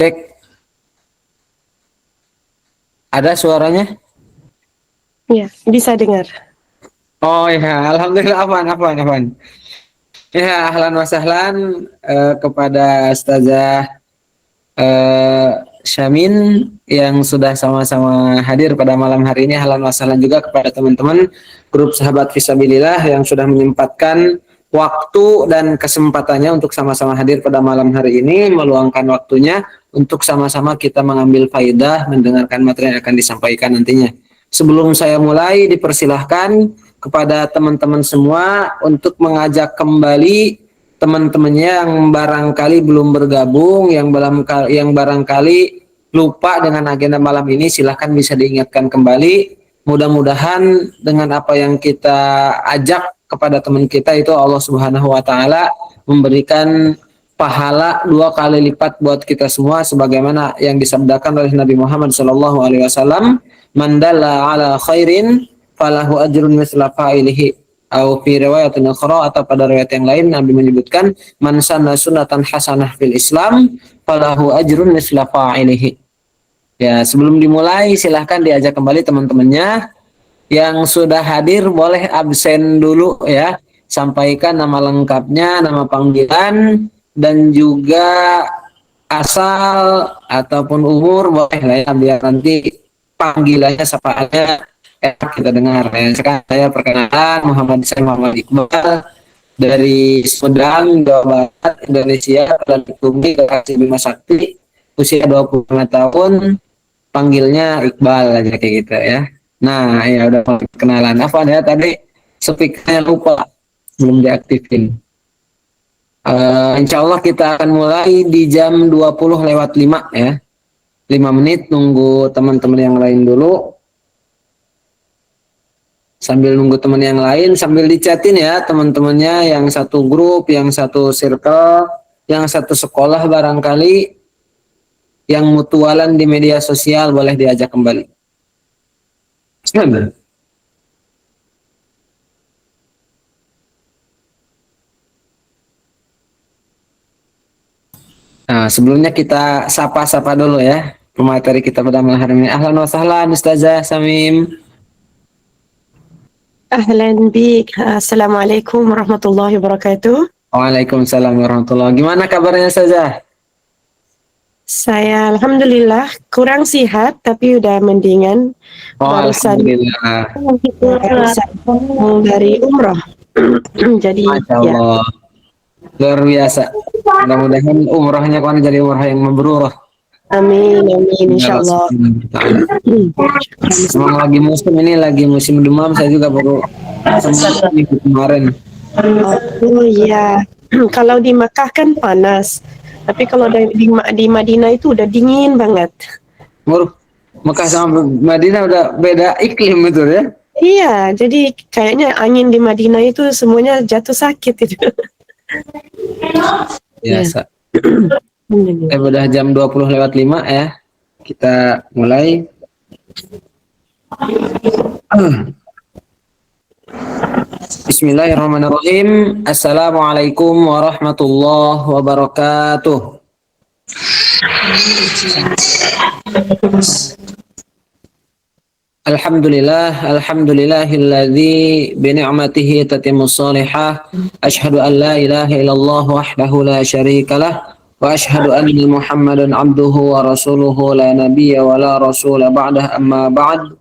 Cek, ada suaranya? Ya, bisa dengar. Oh ya, alhamdulillah aman, aman, aman. Ya, ahlan wa sahlan kepada Ustazah eh, Syamin yang sudah sama-sama hadir pada malam hari ini. Ahlan wa sahlan juga kepada teman-teman grup Sahabat Fisabilillah yang sudah menyempatkan waktu dan kesempatannya untuk sama-sama hadir pada malam hari ini, meluangkan waktunya untuk sama-sama kita mengambil faidah, mendengarkan materi yang akan disampaikan nantinya. Sebelum saya mulai, dipersilahkan kepada teman-teman semua untuk mengajak kembali teman-temannya yang barangkali belum bergabung, yang barangkali lupa dengan agenda malam ini, silahkan bisa diingatkan kembali. Mudah-mudahan dengan apa yang kita ajak kepada teman kita itu Allah Subhanahu wa taala memberikan pahala 2 kali lipat buat kita semua sebagaimana yang disabdakan oleh Nabi Muhammad SAW, man dalla ala khairin falahu ajrun misla fa'ilihi, atau fi riwayatin ukhra, atau pada riwayat yang lain Nabi menyebutkan man sanna sunatan hasanah fil Islam falahu ajrun misla fa'ilihi. Ya, sebelum dimulai silahkan diajak kembali teman-temannya. Yang sudah hadir boleh absen dulu ya. Sampaikan nama lengkapnya, nama panggilan, dan juga asal ataupun umur boleh lah ya, biar nanti panggilannya sapaannya enak kita dengar ya. Sekarang saya perkenalkan Muhammad Iqbal dari Sumedang, Jawa Barat, Indonesia, dan Tumi Kekasih Bima Sakti, usia 25 tahun, panggilnya Iqbal aja kayak gitu ya. Nah, ya udah kenalan. Apa ya tadi speakernya lupa, belum diaktifin. Insya Allah kita akan mulai di jam 20:05 ya. 5 menit nunggu teman-teman yang lain dulu. Sambil nunggu teman yang lain, sambil dicatin ya teman-temannya, yang satu grup, yang satu circle, yang satu sekolah barangkali, yang mutualan di media sosial boleh diajak kembali. Nah, sebelumnya kita sapa-sapa dulu ya pemateri kita pada malam hari ini. Ahlan wa sahlan Ustazah Samim. Ahlan bik. Assalamualaikum warahmatullahi wabarakatuh. Waalaikumsalam warahmatullahi. Gimana kabarnya Ustazah? Saya alhamdulillah kurang sihat tapi udah mendingan. Oh, Barusan alhamdulillah. pulang dari umroh. Jadi Masya ya, Allah. Luar biasa. Mudah-mudahan umrahnya kan jadi umrah yang mabrurah. amin amin Ya Allah insyaallah. Subhanahu wa ta'ala. Memang lagi musim ini, lagi musim demam. Saya juga baru sembuh minggu kemarin. Oh iya. Kalau di Makkah kan panas. Tapi kalau di Madinah itu udah dingin banget. Waduh, Mekah sama Madinah udah beda iklim itu ya. Iya, jadi kayaknya angin di Madinah itu semuanya jatuh sakit itu. Ya. Biasa. Udah jam 20:05 ya. Kita mulai. Bismillahirrahmanirrahim. Assalamualaikum warahmatullahi wabarakatuh. Alhamdulillahilladzi bi ni'matihi tatimmus shalihah. Asyhadu an la ilaha illallah wahdahu la syarikalah wa asyhadu anna Muhammadan abduhu wa rasuluhu la nabiyya wa la rasula ba'dah, amma ba'd.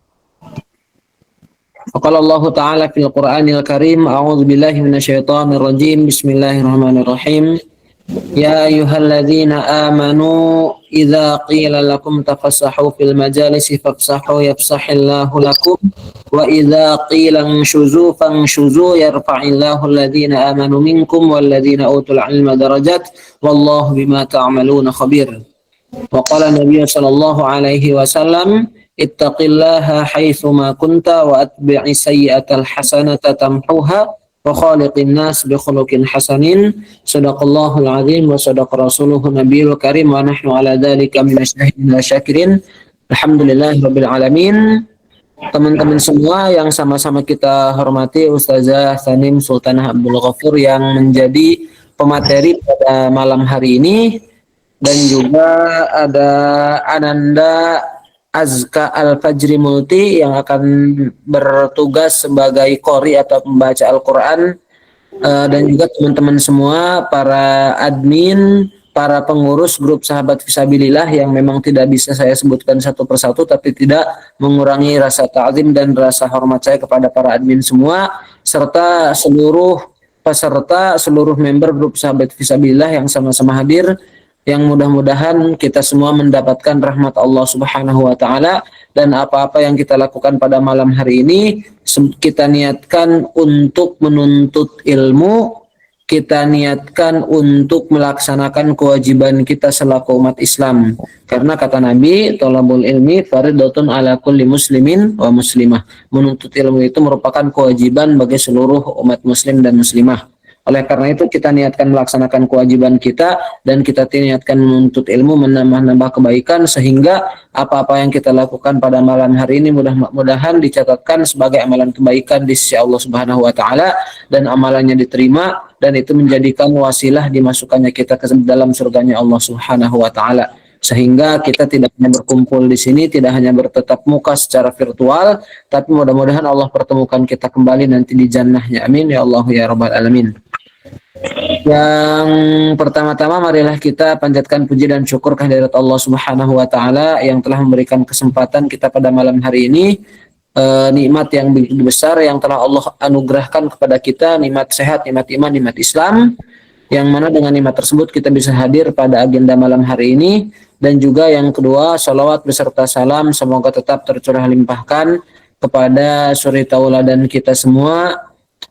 Faqala Allah Ta'ala fil Qur'anil Karim, a'udzu billahi minasyaitonir rajim. Bismillahirrahmanirrahim. Ya ayyuhalladzina amanu idza qila lakum tafassahu fil majalisi fafsahu yafsahillahu lakum wa idza qila anshuzu fanshuzu yarfa'illahu alladhina amanu minkum walladzina utul ilma darajat wallahu bima ta'maluna khabir. Wa qala Nabi sallallahu alaihi wasallam ittaqillaha haitsu ma kunta wa atbi'i sayyi'atal hasanata tamhuha wa khaliqin nas bi khuluqin hasanin. Shadaqallahul azim wa sadaqa rasuluhu nabiyul karim wa nahnu ala dzalika minasyahidin wa syakirin. Alhamdulillahirabbil alamin. Teman-teman semua yang sama-sama kita hormati, Ustazah Sanim Sultanah Abdul Ghafur yang menjadi pemateri pada malam hari ini. dan juga ada Ananda Azka Al-Fajri Multi yang akan bertugas sebagai qori atau pembaca Al-Quran, dan juga teman-teman semua, para admin, para pengurus grup Sahabat Fisabilillah yang memang tidak bisa saya sebutkan satu persatu, tapi tidak mengurangi rasa ta'zim dan rasa hormat saya kepada para admin semua, serta seluruh peserta, seluruh member grup Sahabat Fisabilillah yang sama-sama hadir, yang mudah-mudahan kita semua mendapatkan rahmat Allah Subhanahu wa taala, dan apa-apa yang kita lakukan pada malam hari ini kita niatkan untuk menuntut ilmu, kita niatkan untuk melaksanakan kewajiban kita selaku umat Islam. Karena kata Nabi, thalabul ilmi fardhatun ala kulli muslimin wa muslimah. Menuntut ilmu itu merupakan kewajiban bagi seluruh umat muslim dan muslimah. Oleh karena itu kita niatkan melaksanakan kewajiban kita, dan kita niatkan menuntut ilmu, menambah-nambah kebaikan, sehingga apa-apa yang kita lakukan pada malam hari ini mudah-mudahan dicatatkan sebagai amalan kebaikan di sisi Allah Subhanahu wa taala, dan amalannya diterima, dan itu menjadikan wasilah dimasukkannya kita ke dalam surganya Allah Subhanahu wa taala. Sehingga kita tidak hanya berkumpul di sini, tidak hanya bertatap muka secara virtual, tapi mudah-mudahan Allah pertemukan kita kembali nanti di jannahnya. Amin ya Allah ya rabbal alamin. Yang pertama-tama marilah kita panjatkan puji dan syukur kehadirat Allah Subhanahu wa taala yang telah memberikan kesempatan kita pada malam hari ini, nikmat yang begitu besar yang telah Allah anugerahkan kepada kita, nikmat sehat, nikmat iman, nikmat Islam, yang mana dengan nikmat tersebut kita bisa hadir pada agenda malam hari ini. Dan juga yang kedua, salawat beserta salam semoga tetap tercurah limpahkan kepada suri tauladan kita semua,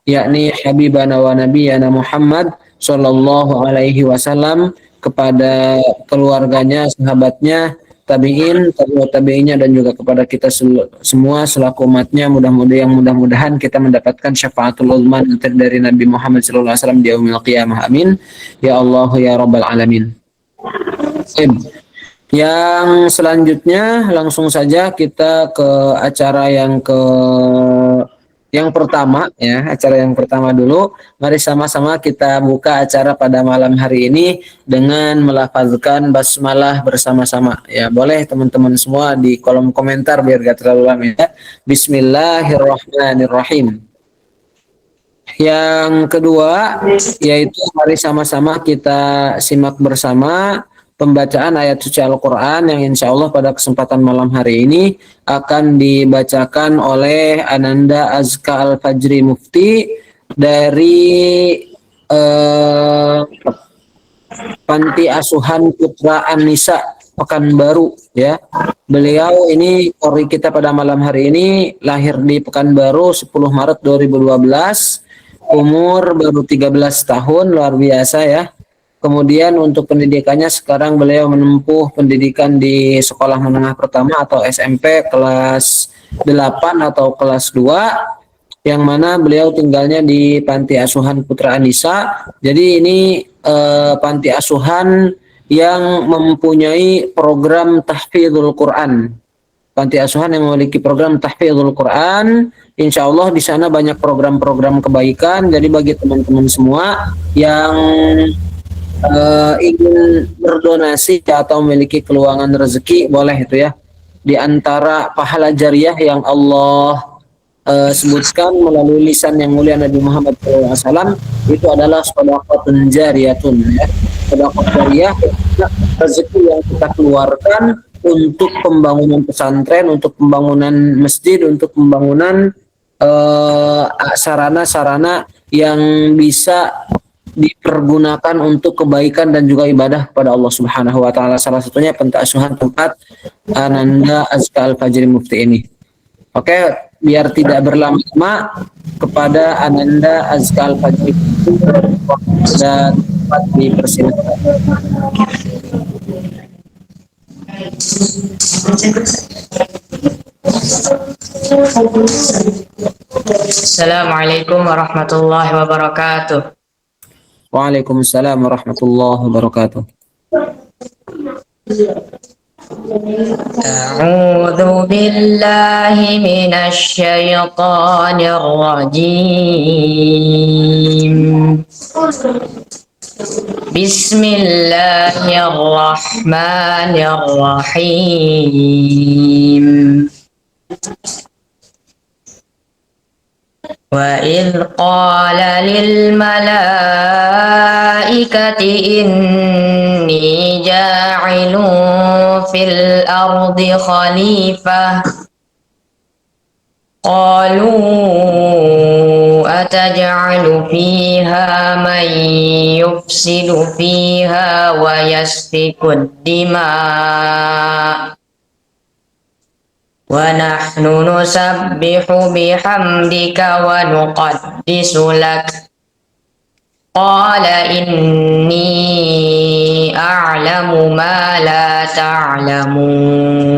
yakni Habibana wa Nabiyana Muhammad Sallallahu Alaihi Wasallam, kepada keluarganya, sahabatnya, tabiin, tabiinnya, dan juga kepada kita semua selaku umatnya. Mudah-mudahan kita mendapatkan syafaatul uzma dari Nabi Muhammad Sallallahu Alaihi Wasallam di yaumil qiyamah. Amin ya Allah ya rabbal alamin. Yang selanjutnya langsung saja kita ke acara yang pertama ya, acara yang pertama dulu. Mari sama-sama kita buka acara pada malam hari ini dengan melafazkan basmalah bersama-sama. Ya, boleh teman-teman semua di kolom komentar biar gak terlalu lama ya. Bismillahirrahmanirrahim. Yang kedua yaitu mari sama-sama kita simak bersama pembacaan ayat suci Al-Quran yang insya Allah pada kesempatan malam hari ini akan dibacakan oleh Ananda Azka Al-Fajri Mufti dari Panti Asuhan Putra An-Nisa Pekanbaru ya. Beliau ini qori kita pada malam hari ini, lahir di Pekanbaru 10 Maret 2012, umur baru 13 tahun, luar biasa ya. Kemudian untuk pendidikannya sekarang beliau menempuh pendidikan di sekolah menengah pertama atau SMP kelas 8 atau kelas 2, yang mana beliau tinggalnya di Panti Asuhan Putra An-Nisa. Jadi ini panti asuhan yang mempunyai program tahfidzul Quran. Panti asuhan yang memiliki program tahfidzul Quran. Insya Allah di sana banyak program-program kebaikan. Jadi bagi teman-teman semua yang ingin berdonasi atau memiliki keluangan rezeki, boleh itu ya. Di antara pahala jariah yang Allah sebutkan melalui lisan yang mulia Nabi Muhammad SAW itu adalah shadaqatun jariyatun ya. Shadaqat jariyah, rezeki yang kita keluarkan untuk pembangunan pesantren, untuk pembangunan masjid, untuk pembangunan sarana-sarana yang bisa dipergunakan untuk kebaikan dan juga ibadah kepada Allah Subhanahu wa taala. Salah satunya panti asuhan tempat Ananda Azka Al-Fajri Mufti ini. Oke, biar tidak berlama-lama, kepada Ananda Azka Al-Fajri dan tempat dipersilakan. Assalamualaikum warahmatullahi wabarakatuh. Waalaikumsalam warahmatullahi wabarakatuh. A'udzu billahi minasy syaithanir rajim. Bismillahirrahmanirrahim. Wa idh qala lil malaikati inni ja'ilun fil ardi khalifah. Qalu ataj'alu fiha man yufsidu fiha wa yasfikud dima' wa nahnu nusabbihu bihamdika wa nuqaddisu lak. Qala inni a'lamu ma la ta'lamun.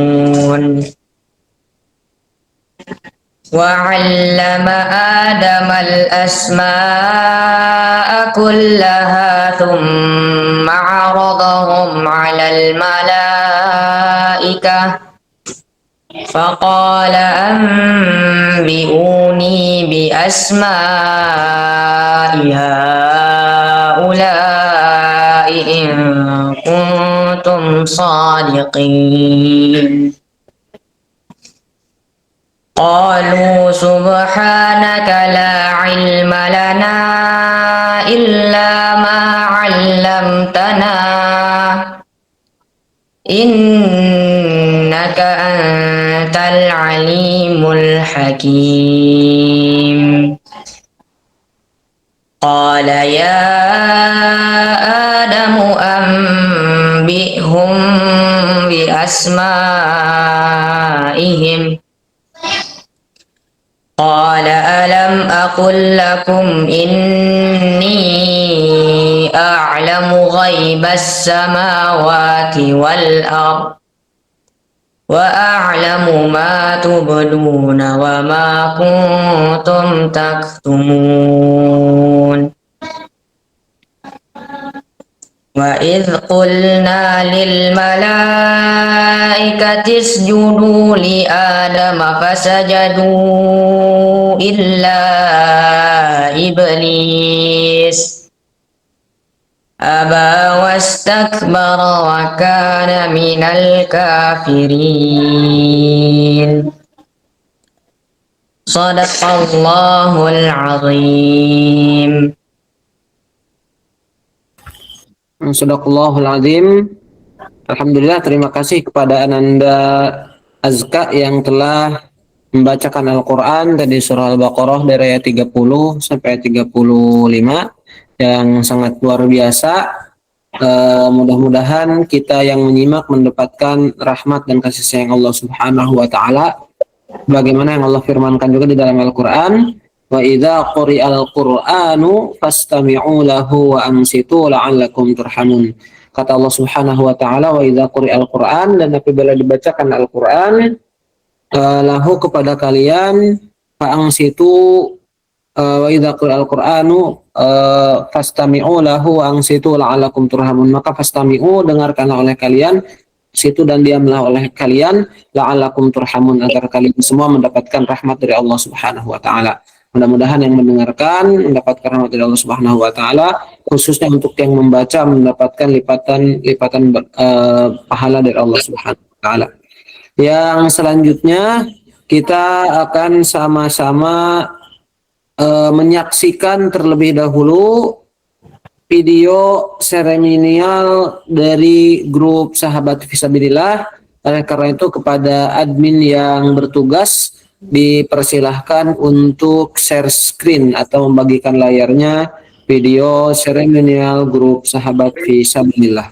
وعلم آدم الأسماء كلها ثم عرضهم على الملائكة فقال أنبئوني بأسماء هؤلاء إن كنتم صادقين. قالوا سبحانك لا علم لنا إلا ما علمتنا إنك أنت العليم الحكيم. قال يا آدم أنبئهم بأسمائهم. قال ألم أقل لكم إني أعلم غيب السماوات والأرض وأعلم ما تبدون وما كنتم تكتمون. وإذ قلنا للملائكة اسجدوا لآدم فسجدوا إلا إبليس أبى واستكبر وكان من الكافرين. صدق الله العظيم. Sadaqallahul Azim. Alhamdulillah, terima kasih kepada Ananda Azka yang telah membacakan Al-Quran tadi surah Al-Baqarah dari ayat 30 sampai 35 yang sangat luar biasa. Mudah-mudahan kita yang menyimak mendapatkan rahmat dan kasih sayang Allah Subhanahu wa taala. Bagaimana yang Allah firmankan juga di dalam Al-Quran, wa idza quri'al qur'anu fastami'u lahu wa ansitu la'allakum turhamun. Kata Allah Subhanahu wa taala, wa idza quri'al qur'an, dan apabila dibacakan Al-Qur'an lahu kepada kalian, fa ansitu, wa idza quri'al qur'anu fastami'u lahu wa ansitu la'allakum turhamun. Maka fastami'u, dengarkanlah oleh kalian, situ dan diamlah oleh kalian, la'allakum turhamun, agar kalian semua mendapatkan rahmat dari Allah Subhanahu wa taala. Mudah-mudahan yang mendengarkan mendapatkan rahmat dari Allah Subhanahu wa taala, khususnya untuk yang membaca mendapatkan lipatan pahala dari Allah Subhanahu wa taala. Yang selanjutnya kita akan sama-sama menyaksikan terlebih dahulu video seremonial dari grup Sahabat Fisabilillah. Oleh karena itu kepada admin yang bertugas dipersilahkan untuk share screen atau membagikan layarnya video seremonial grup Sahabat Fisabilillah.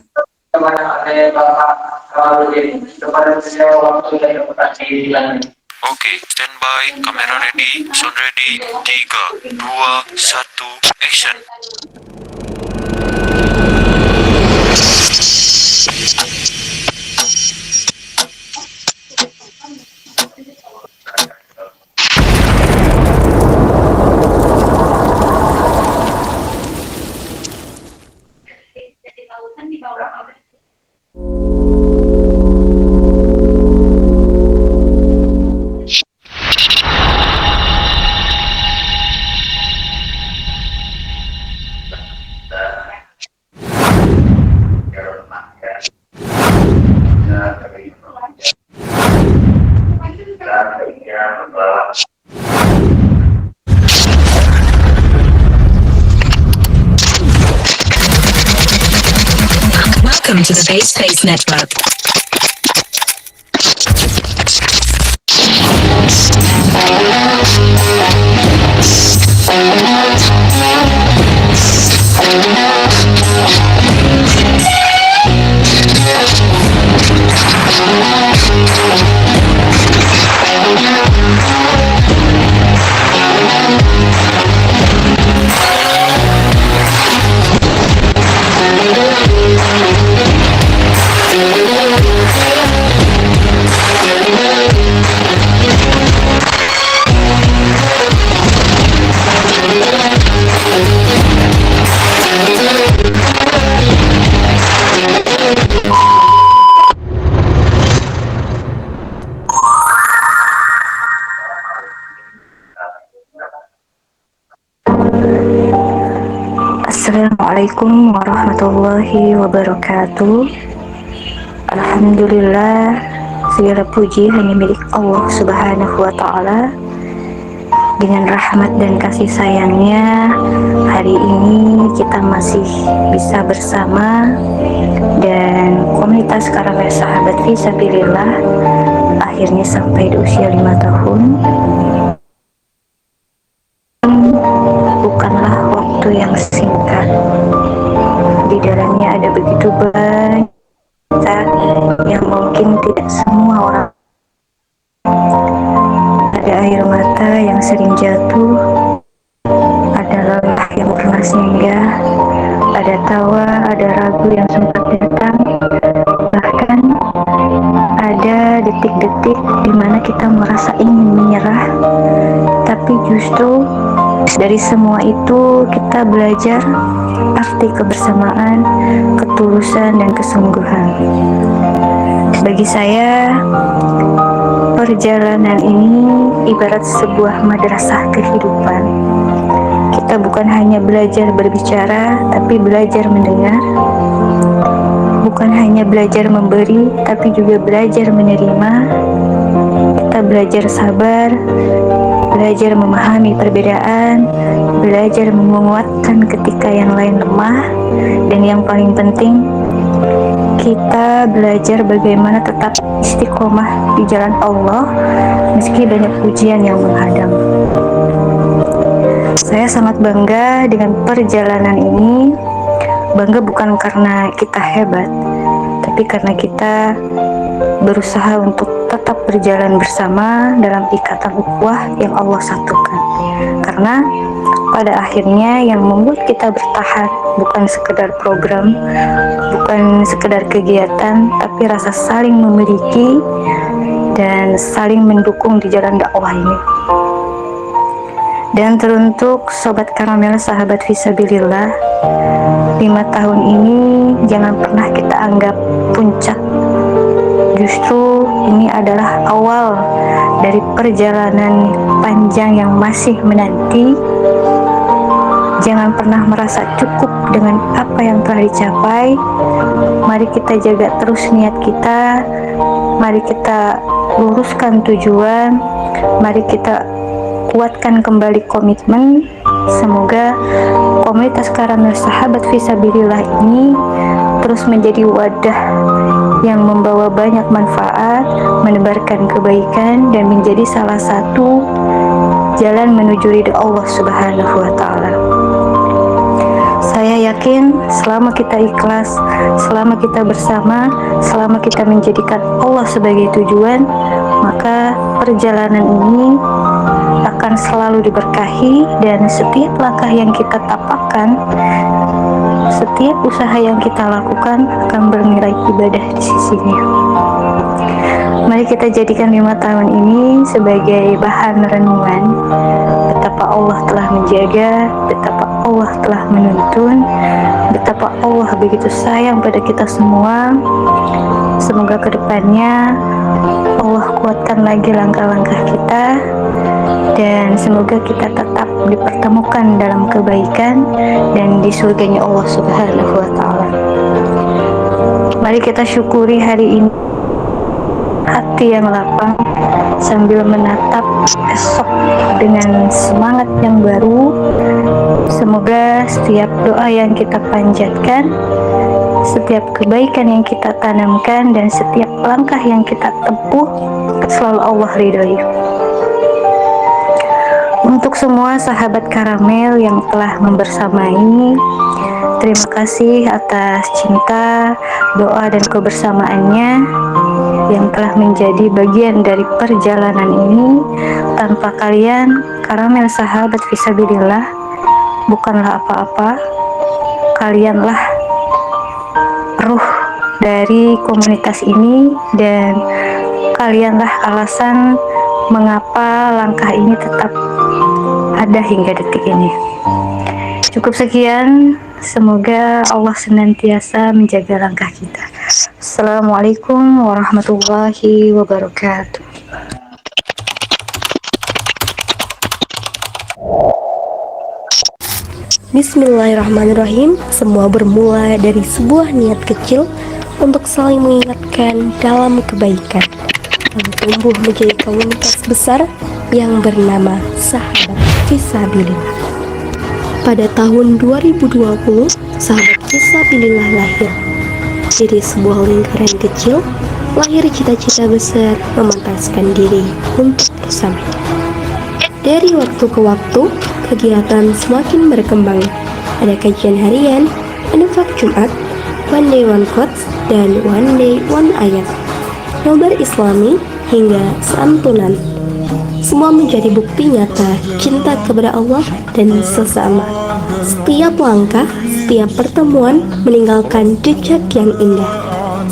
Oke, standby, kamera ready, sound ready, 3, 2, 1, action. Welcome to the Space Network. Assalamualaikum warahmatullahi wabarakatuh. Alhamdulillah, segala puji hanya milik Allah Subhanahu wa Ta'ala. Dengan rahmat dan kasih sayangnya, hari ini kita masih bisa bersama, dan komunitas Karamel Sahabat Fisabilillah akhirnya sampai di usia 5 tahun. Bukanlah waktu yang singkat. Di dalamnya ada begitu banyak yang mungkin tidak semua orang. Ada air mata yang sering jatuh, ada lelah yang pernah singgah, ada tawa, ada ragu yang sempat datang, bahkan ada detik-detik di mana kita merasa ingin menyerah, tapi justru dari semua itu kita belajar arti kebersamaan, ketulusan, dan kesungguhan. Bagi saya, perjalanan ini ibarat sebuah madrasah kehidupan. Kita bukan hanya belajar berbicara, tapi belajar mendengar. Bukan hanya belajar memberi, tapi juga belajar menerima. Kita belajar sabar, belajar memahami perbedaan, belajar menguatkan ketika yang lain lemah, dan yang paling penting, kita belajar bagaimana tetap istiqomah di jalan Allah meski banyak ujian yang menghadang. Saya sangat bangga dengan perjalanan ini. Bangga bukan karena kita hebat, tapi karena kita berusaha untuk tetap berjalan bersama dalam ikatan ukhuwah yang Allah satukan. Karena pada akhirnya yang membuat kita bertahan bukan sekedar program, bukan sekedar kegiatan, tapi rasa saling memiliki dan saling mendukung di jalan dakwah ini. Dan teruntuk Sobat Karamel Sahabat Fisabilillah, 5 tahun ini jangan pernah kita anggap puncak. Justru ini adalah awal dari perjalanan panjang yang masih menanti. Jangan pernah merasa cukup dengan apa yang telah dicapai. Mari kita jaga terus niat kita. Mari kita luruskan tujuan. Mari kita kuatkan kembali komitmen. Semoga komunitas Karamel Sahabat Fisabilillah ini terus menjadi wadah yang membawa banyak manfaat, menebarkan kebaikan, dan menjadi salah satu jalan menuju ridha Allah Subhanahu wa Ta'ala. Saya yakin selama kita ikhlas, selama kita bersama, selama kita menjadikan Allah sebagai tujuan, maka perjalanan ini akan selalu diberkahi, dan setiap langkah yang kita tapakkan, setiap usaha yang kita lakukan akan bernilai ibadah di sisinya. Mari kita jadikan 5 tahun ini sebagai bahan renungan betapa Allah telah menjaga, betapa Allah telah menuntun, betapa Allah begitu sayang pada kita semua. Semoga kedepannya Allah kuatkan lagi langkah-langkah kita, dan semoga kita tetap dipertemukan dalam kebaikan dan di surganya Allah Subhanahu wa Ta'ala. Mari kita syukuri hari ini hati yang lapang sambil menatap esok dengan semangat yang baru. Semoga setiap doa yang kita panjatkan, setiap kebaikan yang kita tanamkan dan setiap langkah yang kita tempuh selalu Allah ridhoi. Untuk semua sahabat Karamel yang telah membersamai, terima kasih atas cinta, doa, dan kebersamaannya yang telah menjadi bagian dari perjalanan ini. Tanpa kalian, Karamel sahabat fisabilillah bukanlah apa-apa. Kalianlah ruh dari komunitas ini dan kalianlah alasan mengapa langkah ini tetap ada hingga detik ini. Cukup sekian, semoga Allah senantiasa menjaga langkah kita. Assalamualaikum warahmatullahi wabarakatuh. Bismillahirrahmanirrahim. Semua bermula dari sebuah niat kecil untuk saling mengingatkan dalam kebaikan, lalu tumbuh menjadi komunitas besar yang bernama Sahabat Fisabilillah. Pada tahun 2020, Sahabat Fisabilillah lahir. Dari sebuah lingkaran kecil, lahir cita-cita besar memantaskan diri untuk bersamanya. Dari waktu ke waktu, kegiatan semakin berkembang. Ada kajian harian, infak Jumat, one day one quotes, dan one day one ayat, nobar Islami, hingga santunan. Semua menjadi bukti nyata cinta kepada Allah dan sesama. Setiap langkah, setiap pertemuan meninggalkan jejak yang indah.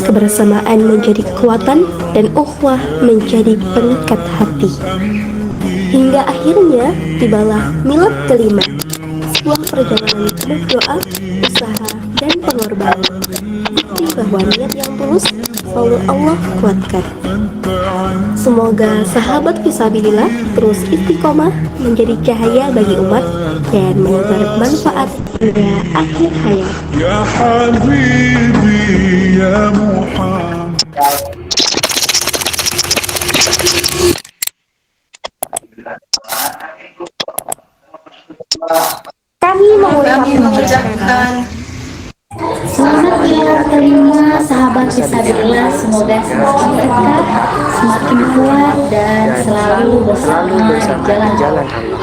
Kebersamaan menjadi kekuatan dan ukhuwah menjadi pengikat hati. Hingga akhirnya tibalah milad kelima, sebuah perjalanan penuh doa, usaha, dan pengorbanan. Bukti bahwa niat yang tulus selalu Allah kuatkan. Semoga sahabat fisabilillah terus istiqomah menjadi cahaya bagi umat dan menebar manfaat hingga akhir hayat. Ya Habibi ya Muhammad. Kami mengucapkan selamat milad kelima sahabat fisabilillah. Semoga semakin dekat, semakin kuat, dan selalu bersama di jalan Allah.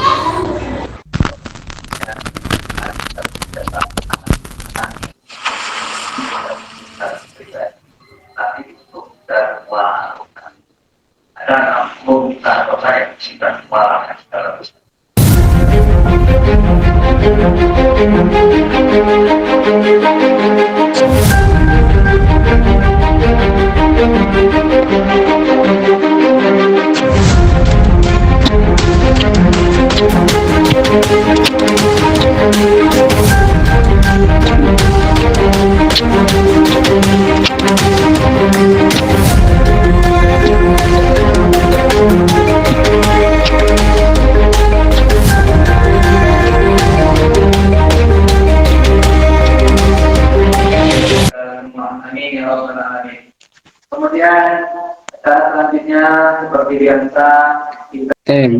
Kemudian acara selanjutnya seperti biasa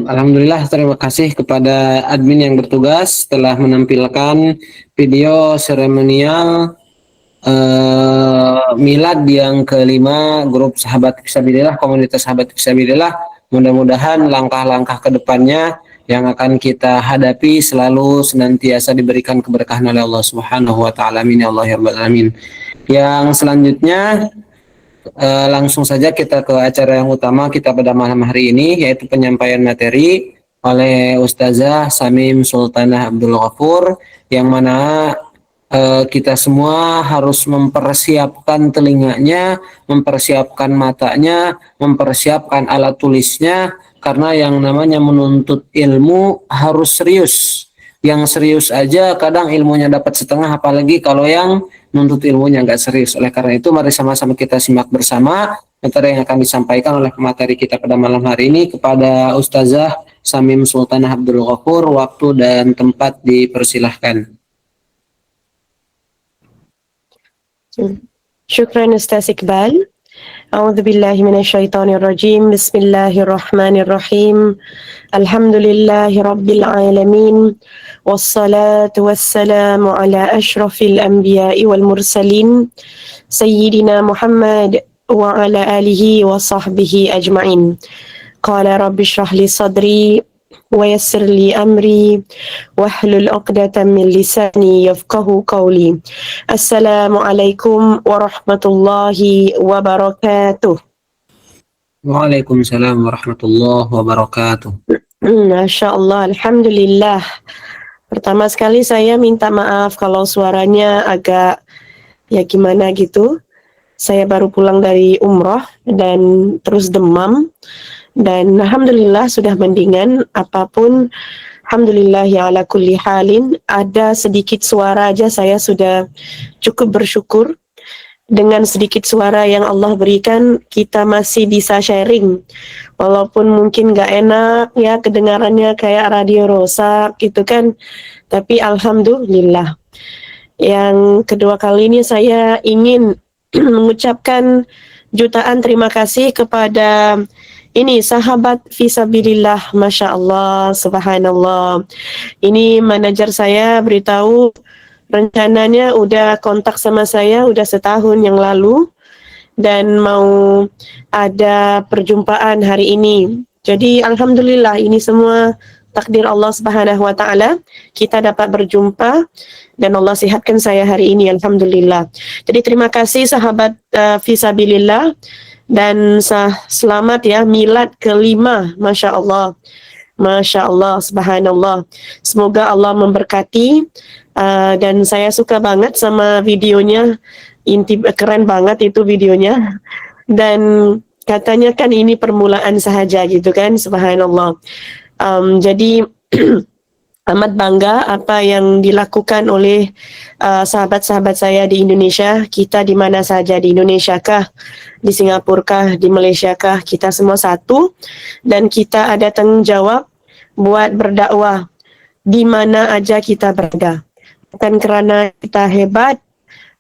Alhamdulillah, terima kasih kepada admin yang bertugas telah menampilkan video seremonial milad yang kelima grup sahabat fisabilillah, komunitas sahabat fisabilillah. Mudah-mudahan langkah-langkah ke depannya yang akan kita hadapi selalu senantiasa diberikan keberkahan oleh Allah Subhanahu wa taala. Amin ya Allah ya rabbal alamin. Yang selanjutnya langsung saja kita ke acara yang utama kita pada malam hari ini, yaitu penyampaian materi oleh Ustazah Samim Sultanah Abdul Ghafur, yang mana kita semua harus mempersiapkan telinganya, mempersiapkan matanya, mempersiapkan alat tulisnya, karena yang namanya menuntut ilmu harus serius. Yang serius aja kadang ilmunya dapat setengah, apalagi kalau yang nuntut ilmunya nggak serius. Oleh karena itu, mari sama-sama kita simak bersama materi yang akan disampaikan oleh pemateri kita pada malam hari ini. Kepada Ustazah Samim Sultanah Abdul Ghafur, waktu dan tempat dipersilahkan. Syukran Ustaz Iqbal. أعوذ بالله من الشيطان الرجيم. بسم الله الرحمن الرحيم. الحمد لله رب العالمين، والصلاة والسلام على أشرف الأنبياء والمرسلين سيدنا محمد وعلى آله وصحبه أجمعين. قال رب اشرح لي صدري ويسر لي أمري واحلل عقدة من لساني يفقه قولي. السلام عليكم ورحمة الله وبركاته. Waalaikumsalam warahmatullahi wabarakatuh. Masya Allah, Alhamdulillah. Pertama sekali saya minta maaf kalau suaranya agak ya gimana gitu. Saya baru pulang dari umroh dan terus demam. Dan Alhamdulillah sudah mendingan. Apapun, Alhamdulillah ya ala kulli halin. Ada sedikit suara aja saya sudah cukup bersyukur. Dengan sedikit suara yang Allah berikan, kita masih bisa sharing. Walaupun mungkin gak enak ya kedengarannya kayak radio rusak gitu kan. Tapi Alhamdulillah. Yang kedua kali ini saya ingin mengucapkan jutaan terima kasih kepada ini sahabat fisabilillah, Masya Allah, Subhanallah. Ini manajer saya beritahu rencananya udah kontak sama saya udah setahun yang lalu dan mau ada perjumpaan hari ini. Jadi Alhamdulillah ini semua takdir Allah Subhanahu wa taala, kita dapat berjumpa dan Allah sihatkan saya hari ini, Alhamdulillah. Jadi terima kasih sahabat fisabilillah dan selamat ya milad kelima, Masya Allah. Masya Allah, Subhanallah. Semoga Allah memberkati dan saya suka banget sama videonya, keren banget itu videonya. Dan katanya kan ini permulaan sahaja gitu kan, Subhanallah. Jadi amat bangga apa yang dilakukan oleh sahabat-sahabat saya di Indonesia. Kita di mana saja, di Indonesia kah, di Singapura kah, di Malaysia kah, kita semua satu dan kita ada tanggung jawab buat berdakwah di mana aja kita berada. Bukan kerana kita hebat,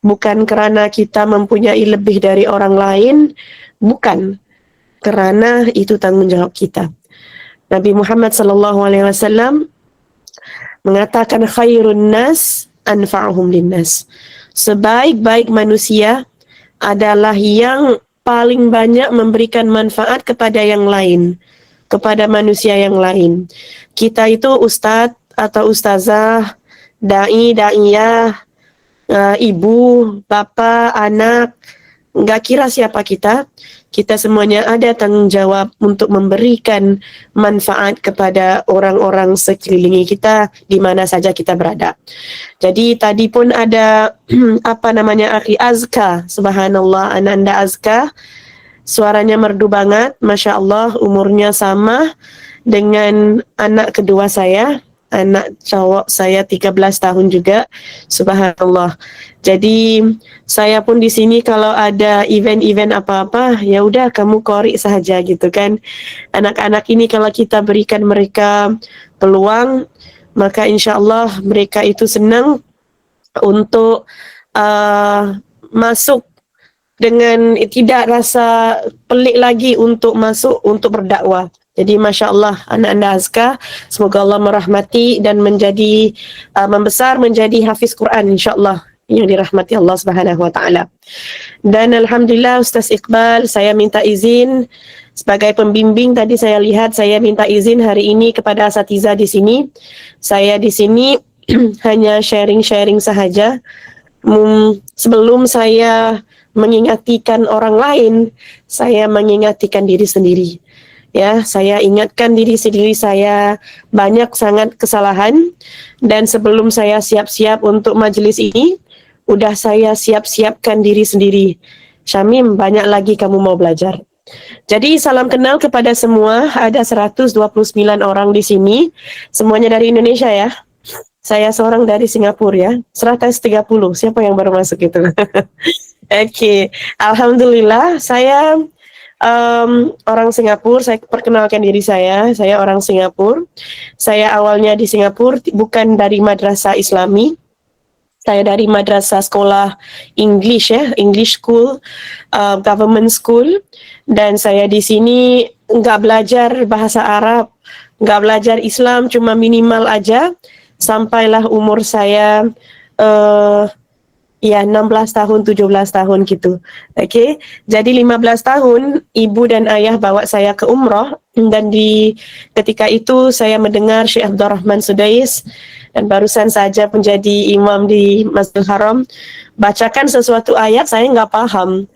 bukan kerana kita mempunyai lebih dari orang lain, bukan, kerana itu tanggung jawab kita. Nabi Muhammad SAW mengatakan khairun nas anfa'uhum linnas. Sebaik-baik manusia adalah yang paling banyak memberikan manfaat kepada yang lain, kepada manusia yang lain. Kita itu ustadz atau ustazah, dai, daiyah, ibu, bapak, anak, nggak kira siapa kita semuanya ada tanggung jawab untuk memberikan manfaat kepada orang-orang sekeliling kita di mana saja kita berada. Jadi tadi pun ada Akhi Azka, Subhanallah, Ananda Azka, suaranya merdu banget, Masya Allah, umurnya sama dengan anak kedua saya. Anak cowok saya 13 tahun juga, Subhanallah. Jadi saya pun di sini kalau ada event-event apa-apa, ya udah kamu korek saja gitu kan. Anak-anak ini kalau kita berikan mereka peluang, maka insya Allah mereka itu senang untuk masuk dengan tidak rasa pelik lagi untuk masuk untuk berdakwah. Jadi Masya Allah anak-anak Azka, semoga Allah merahmati dan menjadi membesar menjadi hafiz Quran insyaAllah yang dirahmati Allah Subhanahu wa taala. Dan alhamdulillah Ustaz Iqbal, saya minta izin sebagai pembimbing, tadi saya lihat saya minta izin hari ini kepada asatiza di sini. Saya di sini hanya sharing-sharing sahaja. Sebelum saya mengingatikan orang lain, saya mengingatikan diri sendiri. Ya, saya ingatkan diri sendiri saya banyak sangat kesalahan dan sebelum saya siap-siap untuk majelis ini, udah saya siap-siapkan diri sendiri. Syamim, banyak lagi kamu mau belajar. Jadi salam kenal kepada semua, ada 129 orang di sini, semuanya dari Indonesia ya. Saya seorang dari Singapura ya, 130, siapa yang baru masuk itu? Oke, Alhamdulillah saya orang Singapura. Saya perkenalkan diri saya orang Singapura. Saya awalnya di Singapura bukan dari madrasah Islami. Saya dari madrasah sekolah English English school, government school, dan saya di sini nggak belajar bahasa Arab, nggak belajar Islam, cuma minimal aja sampailah umur saya 16 tahun, 17 tahun gitu. Okey. Jadi 15 tahun ibu dan ayah bawa saya ke umrah, dan di ketika itu saya mendengar Syekh Abdul Rahman Sudais, dan barusan saja menjadi imam di Masjidil Haram, bacakan sesuatu ayat saya nggak paham.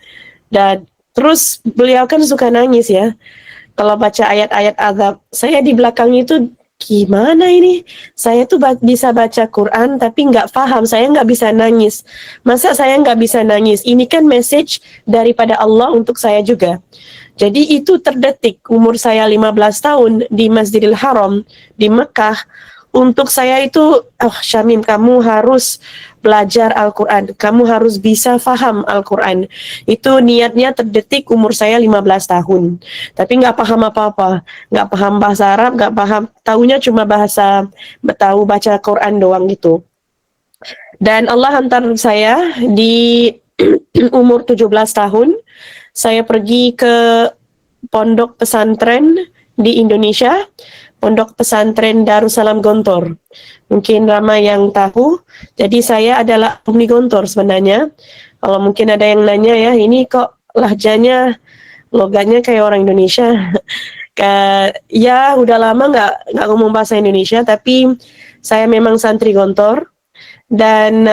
Dan terus beliau kan suka nangis ya. Kalau baca ayat-ayat azab, saya di belakang itu gimana ini? Saya tuh bisa baca Quran tapi nggak paham, saya nggak bisa nangis. Masa saya nggak bisa nangis? Ini kan message daripada Allah untuk saya juga. Jadi itu terdetik umur saya 15 tahun di Masjidil Haram di Mekah. Untuk saya itu, Syamim, kamu harus belajar Al-Quran, kamu harus bisa faham Al-Quran. Itu niatnya terdetik umur saya 15 tahun. Tapi nggak paham apa-apa, nggak paham bahasa Arab, nggak paham, tahunya cuma bahasa, tahu baca Quran doang gitu. Dan Allah hantar saya di umur 17 tahun, saya pergi ke pondok pesantren di Indonesia, Pondok Pesantren Darussalam Gontor. Mungkin ramai yang tahu. Jadi saya adalah alumni Gontor sebenarnya. Kalau mungkin ada yang nanya ya, ini kok lahjanya, logatnya kayak orang Indonesia. Ya udah lama nggak ngomong bahasa Indonesia, tapi saya memang santri Gontor. Dan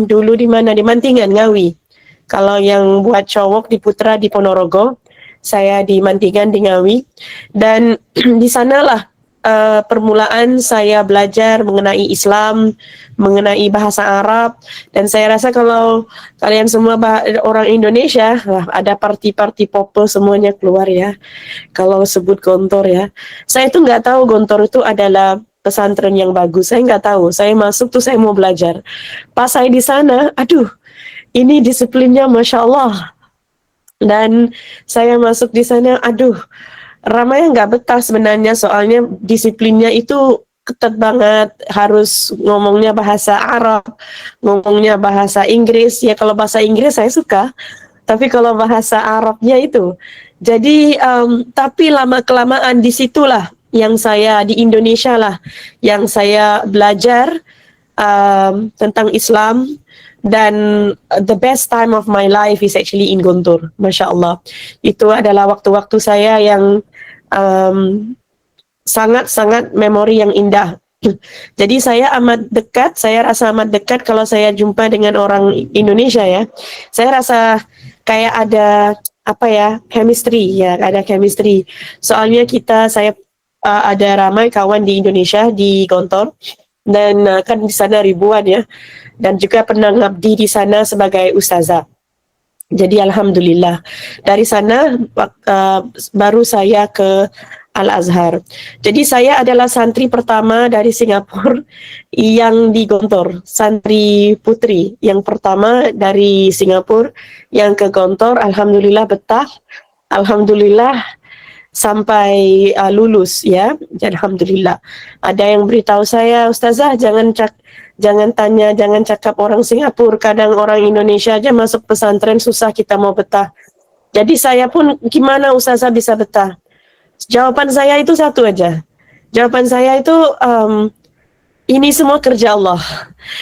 dulu di mana? Di Mantingan, Ngawi. Kalau yang buat cowok di Putra di Ponorogo, saya di Mantingan di Ngawi, dan di sanalah permulaan saya belajar mengenai Islam, mengenai bahasa Arab, dan saya rasa kalau kalian semua orang Indonesia, ada parti-parti popo semuanya keluar ya, kalau sebut Gontor ya. Saya tuh nggak tahu Gontor itu adalah pesantren yang bagus, saya nggak tahu. Saya masuk tuh saya mau belajar. Pas saya di sana, aduh, ini disiplinnya Masya Allah. Dan saya masuk di sana, aduh, ramai yang nggak betah sebenarnya, soalnya disiplinnya itu ketat banget, harus ngomongnya bahasa Arab, ngomongnya bahasa Inggris. Ya kalau bahasa Inggris saya suka, tapi kalau bahasa Arabnya itu. Jadi, tapi lama-kelamaan disitulah yang saya, di Indonesia lah, yang saya belajar tentang Islam. Dan the best time of my life is actually in Gontor, Masya Allah. Itu adalah waktu-waktu saya yang sangat-sangat memori yang indah. Jadi saya amat dekat, saya rasa amat dekat kalau saya jumpa dengan orang Indonesia ya. Saya rasa kayak ada chemistry ya, ada chemistry. Soalnya saya ada ramai kawan di Indonesia di Gontor, dan kan di sana ribuan ya, dan juga pernah ngabdi di sana sebagai ustazah. Jadi alhamdulillah dari sana baru saya ke Al-Azhar. Jadi saya adalah santri pertama dari Singapura yang di Gontor, santri putri yang pertama dari Singapura yang ke Gontor. Alhamdulillah betah, alhamdulillah sampai lulus ya. Alhamdulillah. Ada yang beritahu saya, Ustazah jangan cakap orang Singapura, kadang orang Indonesia aja masuk pesantren susah kita mau betah. Jadi saya pun, gimana Ustazah bisa betah? Jawaban saya itu satu aja. Jawaban saya itu ini semua kerja Allah.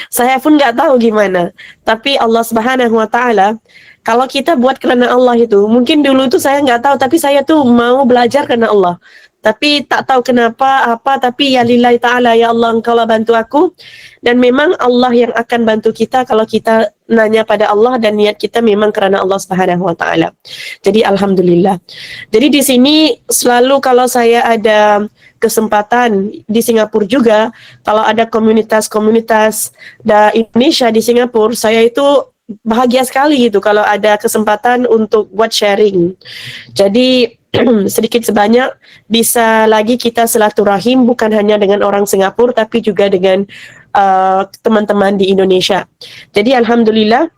Saya pun nggak tahu gimana. Tapi Allah Subhanahu Wa Taala, kalau kita buat karena Allah itu, mungkin dulu itu saya nggak tahu, tapi saya tuh mau belajar karena Allah. Tapi tak tahu kenapa tapi ya lillahi ta'ala, ya Allah engkau lah bantu aku. Dan memang Allah yang akan bantu kita kalau kita nanya pada Allah dan niat kita memang kerana Allah Subhanahu Wa Taala. Jadi alhamdulillah. Jadi di sini selalu kalau saya ada kesempatan di Singapura juga, kalau ada komunitas-komunitas Indonesia di Singapura, saya itu bahagia sekali gitu kalau ada kesempatan untuk buat sharing. Jadi sedikit sebanyak bisa lagi kita silaturahim, bukan hanya dengan orang Singapura tapi juga dengan teman-teman di Indonesia. Jadi alhamdulillah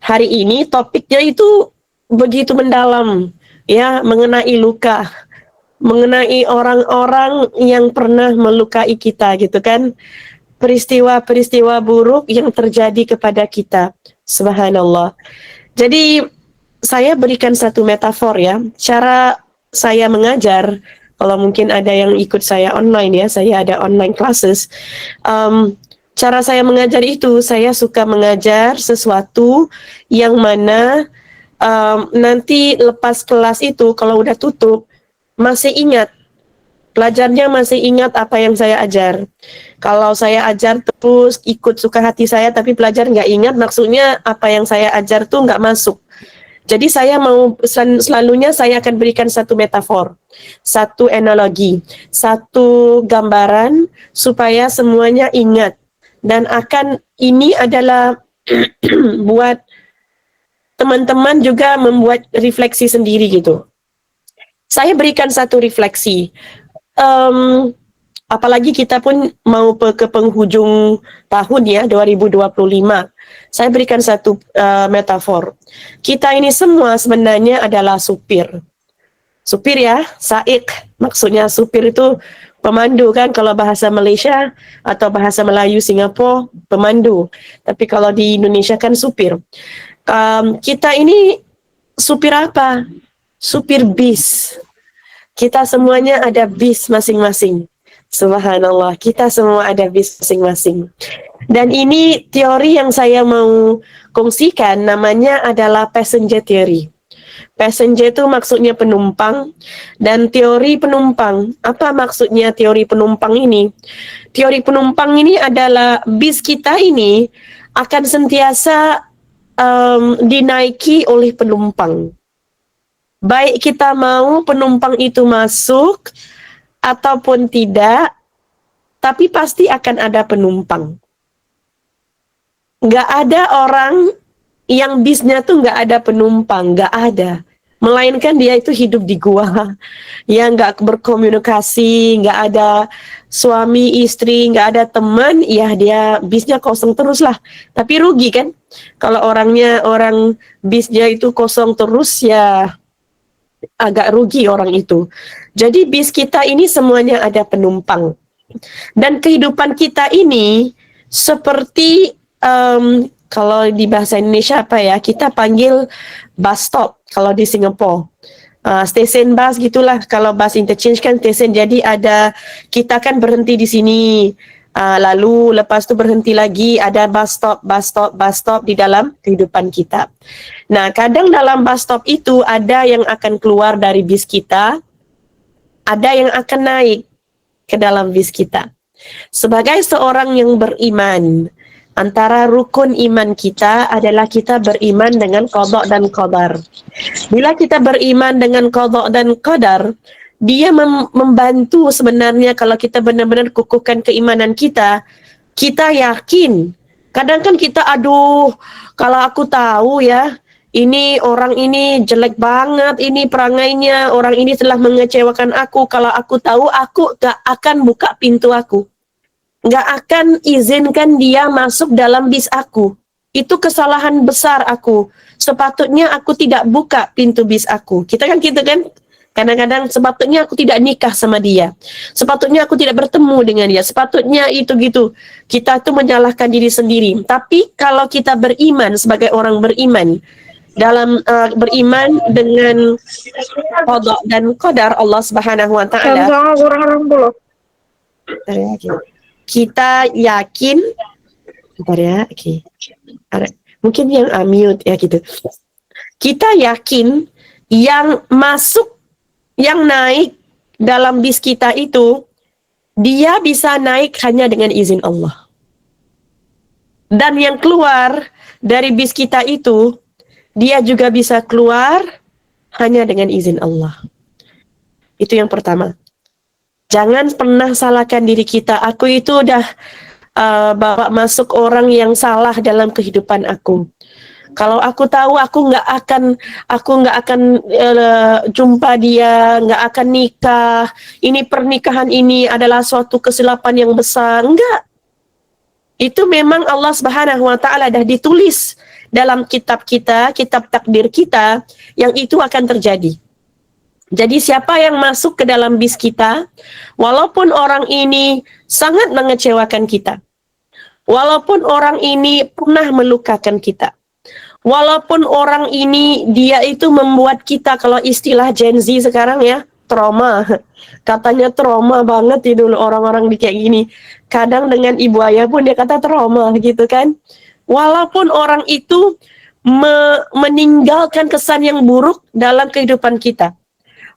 hari ini topiknya itu begitu mendalam ya, mengenai luka, mengenai orang-orang yang pernah melukai kita gitu kan. peristiwa-peristiwa buruk yang terjadi kepada kita. Subhanallah. Jadi saya berikan satu metafor ya, cara saya mengajar. Kalau mungkin ada yang ikut saya online ya, saya ada online classes. Cara saya mengajar itu, saya suka mengajar sesuatu yang mana nanti lepas kelas itu kalau udah tutup masih ingat, pelajarnya masih ingat apa yang saya ajar. Kalau saya ajar terus ikut suka hati saya tapi pelajar nggak ingat, maksudnya apa yang saya ajar tuh nggak masuk. Jadi saya mau selalunya saya akan berikan satu metafor, satu analogi, satu gambaran supaya semuanya ingat. Dan akan ini adalah buat teman-teman juga membuat refleksi sendiri gitu. Saya berikan satu refleksi. Apalagi kita pun mau ke penghujung tahun ya, 2025. Saya berikan satu metafor. Kita ini semua sebenarnya adalah supir. Supir ya, saik. Maksudnya supir itu pemandu kan, kalau bahasa Malaysia atau bahasa Melayu Singapura, pemandu. Tapi kalau di Indonesia kan supir. Kita ini supir apa? Supir bis. Kita semuanya ada bis masing-masing. Subhanallah, kita semua ada bis masing-masing. Dan ini teori yang saya mau kongsikan, namanya adalah passenger theory. Passenger itu maksudnya penumpang, dan teori penumpang. Apa maksudnya teori penumpang ini? Teori penumpang ini adalah bis kita ini akan sentiasa dinaiki oleh penumpang. Baik kita mau penumpang itu masuk ataupun tidak, tapi pasti akan ada penumpang. Nggak ada orang yang bisnya tuh nggak ada penumpang, nggak ada. Melainkan dia itu hidup di gua, ya nggak berkomunikasi, nggak ada suami istri, nggak ada teman, ya dia bisnya kosong terus lah. Tapi rugi kan? Kalau orang bisnya itu kosong terus, ya agak rugi orang itu. Jadi bis kita ini semuanya ada penumpang. Dan kehidupan kita ini seperti kalau di bahasa Indonesia apa ya, kita panggil bus stop kalau di Singapura. Stesen bus gitulah, kalau bus interchange kan stesen. Jadi ada, kita kan berhenti di sini. Lalu lepas tu berhenti lagi, ada bus stop di dalam kehidupan kita. Nah, kadang dalam bus stop itu ada yang akan keluar dari bis kita, ada yang akan naik ke dalam bis kita. Sebagai seorang yang beriman, antara rukun iman kita adalah kita beriman dengan qada dan qadar. Bila kita beriman dengan qada dan qadar, dia membantu sebenarnya kalau kita benar-benar kukuhkan keimanan kita. Kita yakin. Kadang kan kita, aduh, kalau aku tahu ya, ini orang ini jelek banget, ini perangainya, orang ini telah mengecewakan aku. Kalau aku tahu, aku gak akan buka pintu aku. Gak akan izinkan dia masuk dalam bis aku. Itu kesalahan besar aku. Sepatutnya aku tidak buka pintu bis aku. Kita kan gitu kan? Kadang-kadang sepatutnya aku tidak nikah sama dia. Sepatutnya aku tidak bertemu dengan dia. Sepatutnya itu gitu. Kita tuh menyalahkan diri sendiri. Tapi kalau kita beriman sebagai orang beriman, dalam beriman dengan qada dan qadar Allah Subhanahu wa taala. Kita yakin, mungkin yang mute ya gitu. Kita yakin yang masuk, yang naik dalam bis kita itu, dia bisa naik hanya dengan izin Allah. Dan yang keluar dari bis kita itu, dia juga bisa keluar hanya dengan izin Allah. Itu yang pertama. Jangan pernah salahkan diri kita. Aku itu udah bawa masuk orang yang salah dalam kehidupan aku. Kalau aku tahu aku nggak akan jumpa dia, nggak akan nikah. Ini pernikahan ini adalah suatu kesilapan yang besar. Enggak. Itu memang Allah Subhanahu wa taala dah ditulis dalam kitab kita, kitab takdir kita, yang itu akan terjadi. Jadi siapa yang masuk ke dalam bis kita, walaupun orang ini sangat mengecewakan kita, Walaupun orang ini pernah melukakan kita. Walaupun orang ini dia itu membuat kita, kalau istilah Gen Z sekarang ya, trauma. Katanya trauma banget itu orang-orang di kayak gini. Kadang dengan ibu ayah pun dia kata trauma gitu kan. Walaupun orang itu meninggalkan kesan yang buruk dalam kehidupan kita,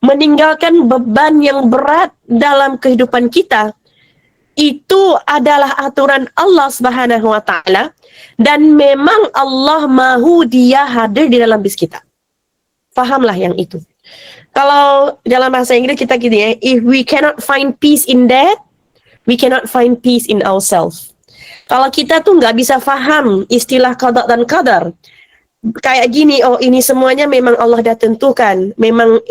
meninggalkan beban yang berat dalam kehidupan kita, itu adalah aturan Allah Subhanahu wa taala, dan memang Allah mahu dia hadir di dalam bis kita. Fahamlah yang itu. Kalau dalam bahasa Inggris kita gitu ya, if we cannot find peace in that, we cannot find peace in ourselves. Kalau kita tuh nggak bisa faham istilah qada dan qadar, kayak gini, oh ini semuanya memang Allah dah tentukan, memang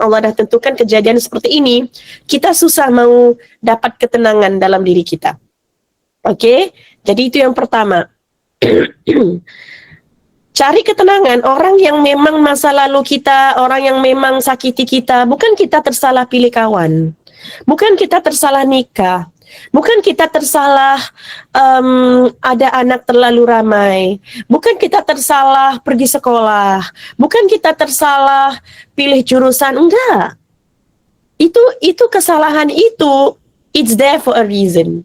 Allah dah tentukan kejadian seperti ini, kita susah mau dapat ketenangan dalam diri kita. Oke, jadi itu yang pertama. Cari ketenangan. Orang yang memang masa lalu kita, orang yang memang sakiti kita, bukan kita tersalah pilih kawan, bukan kita tersalah nikah, bukan kita tersalah ada anak terlalu ramai, bukan kita tersalah pergi sekolah, bukan kita tersalah pilih jurusan, enggak. Itu kesalahan itu, it's there for a reason.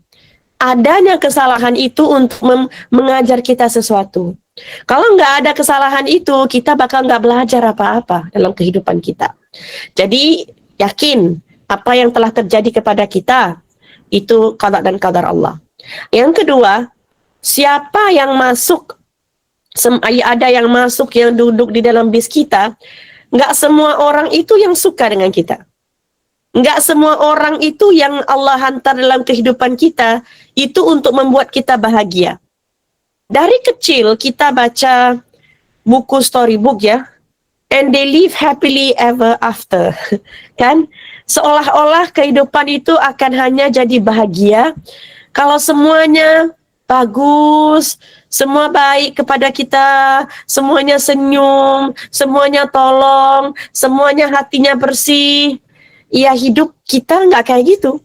Adanya kesalahan itu untuk mengajar kita sesuatu. Kalau nggak ada kesalahan itu, kita bakal nggak belajar apa-apa dalam kehidupan kita. Jadi yakin apa yang telah terjadi kepada kita itu qada dan qadar Allah. Yang kedua, siapa yang masuk, ada yang masuk yang duduk di dalam bis kita, nggak semua orang itu yang suka dengan kita. Nggak semua orang itu yang Allah hantar dalam kehidupan kita itu untuk membuat kita bahagia. Dari kecil kita baca buku storybook ya, and they live happily ever after, kan? Seolah-olah kehidupan itu akan hanya jadi bahagia kalau semuanya bagus, semua baik kepada kita, semuanya senyum, semuanya tolong, semuanya hatinya bersih. Ya hidup kita nggak kayak gitu.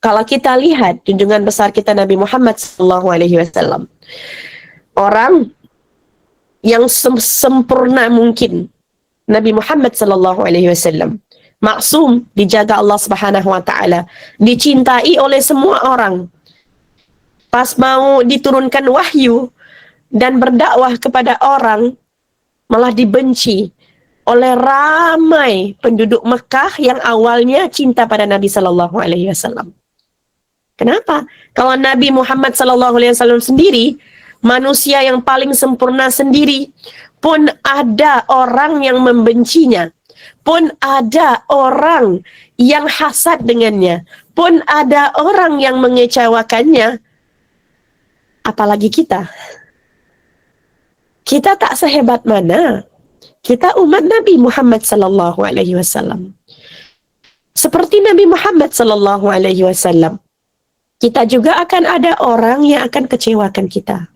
Kalau kita lihat junjungan besar kita Nabi Muhammad SAW, orang yang sempurna mungkin, Nabi Muhammad SAW, maksum, dijaga Allah Subhanahu wa taala, dicintai oleh semua orang. Pas mau diturunkan wahyu dan berdakwah kepada orang, malah dibenci oleh ramai penduduk Mekah yang awalnya cinta pada Nabi Sallallahu Alaihi Wasallam. Kenapa? Kalau Nabi Muhammad Sallallahu Alaihi Wasallam sendiri, manusia yang paling sempurna sendiri, pun ada orang yang membencinya, pun ada orang yang hasad dengannya, pun ada orang yang mengecewakannya, apalagi kita. Kita tak sehebat mana? Kita umat Nabi Muhammad sallallahu alaihi wasallam. Seperti Nabi Muhammad sallallahu alaihi wasallam, kita juga akan ada orang yang akan kecewakan kita.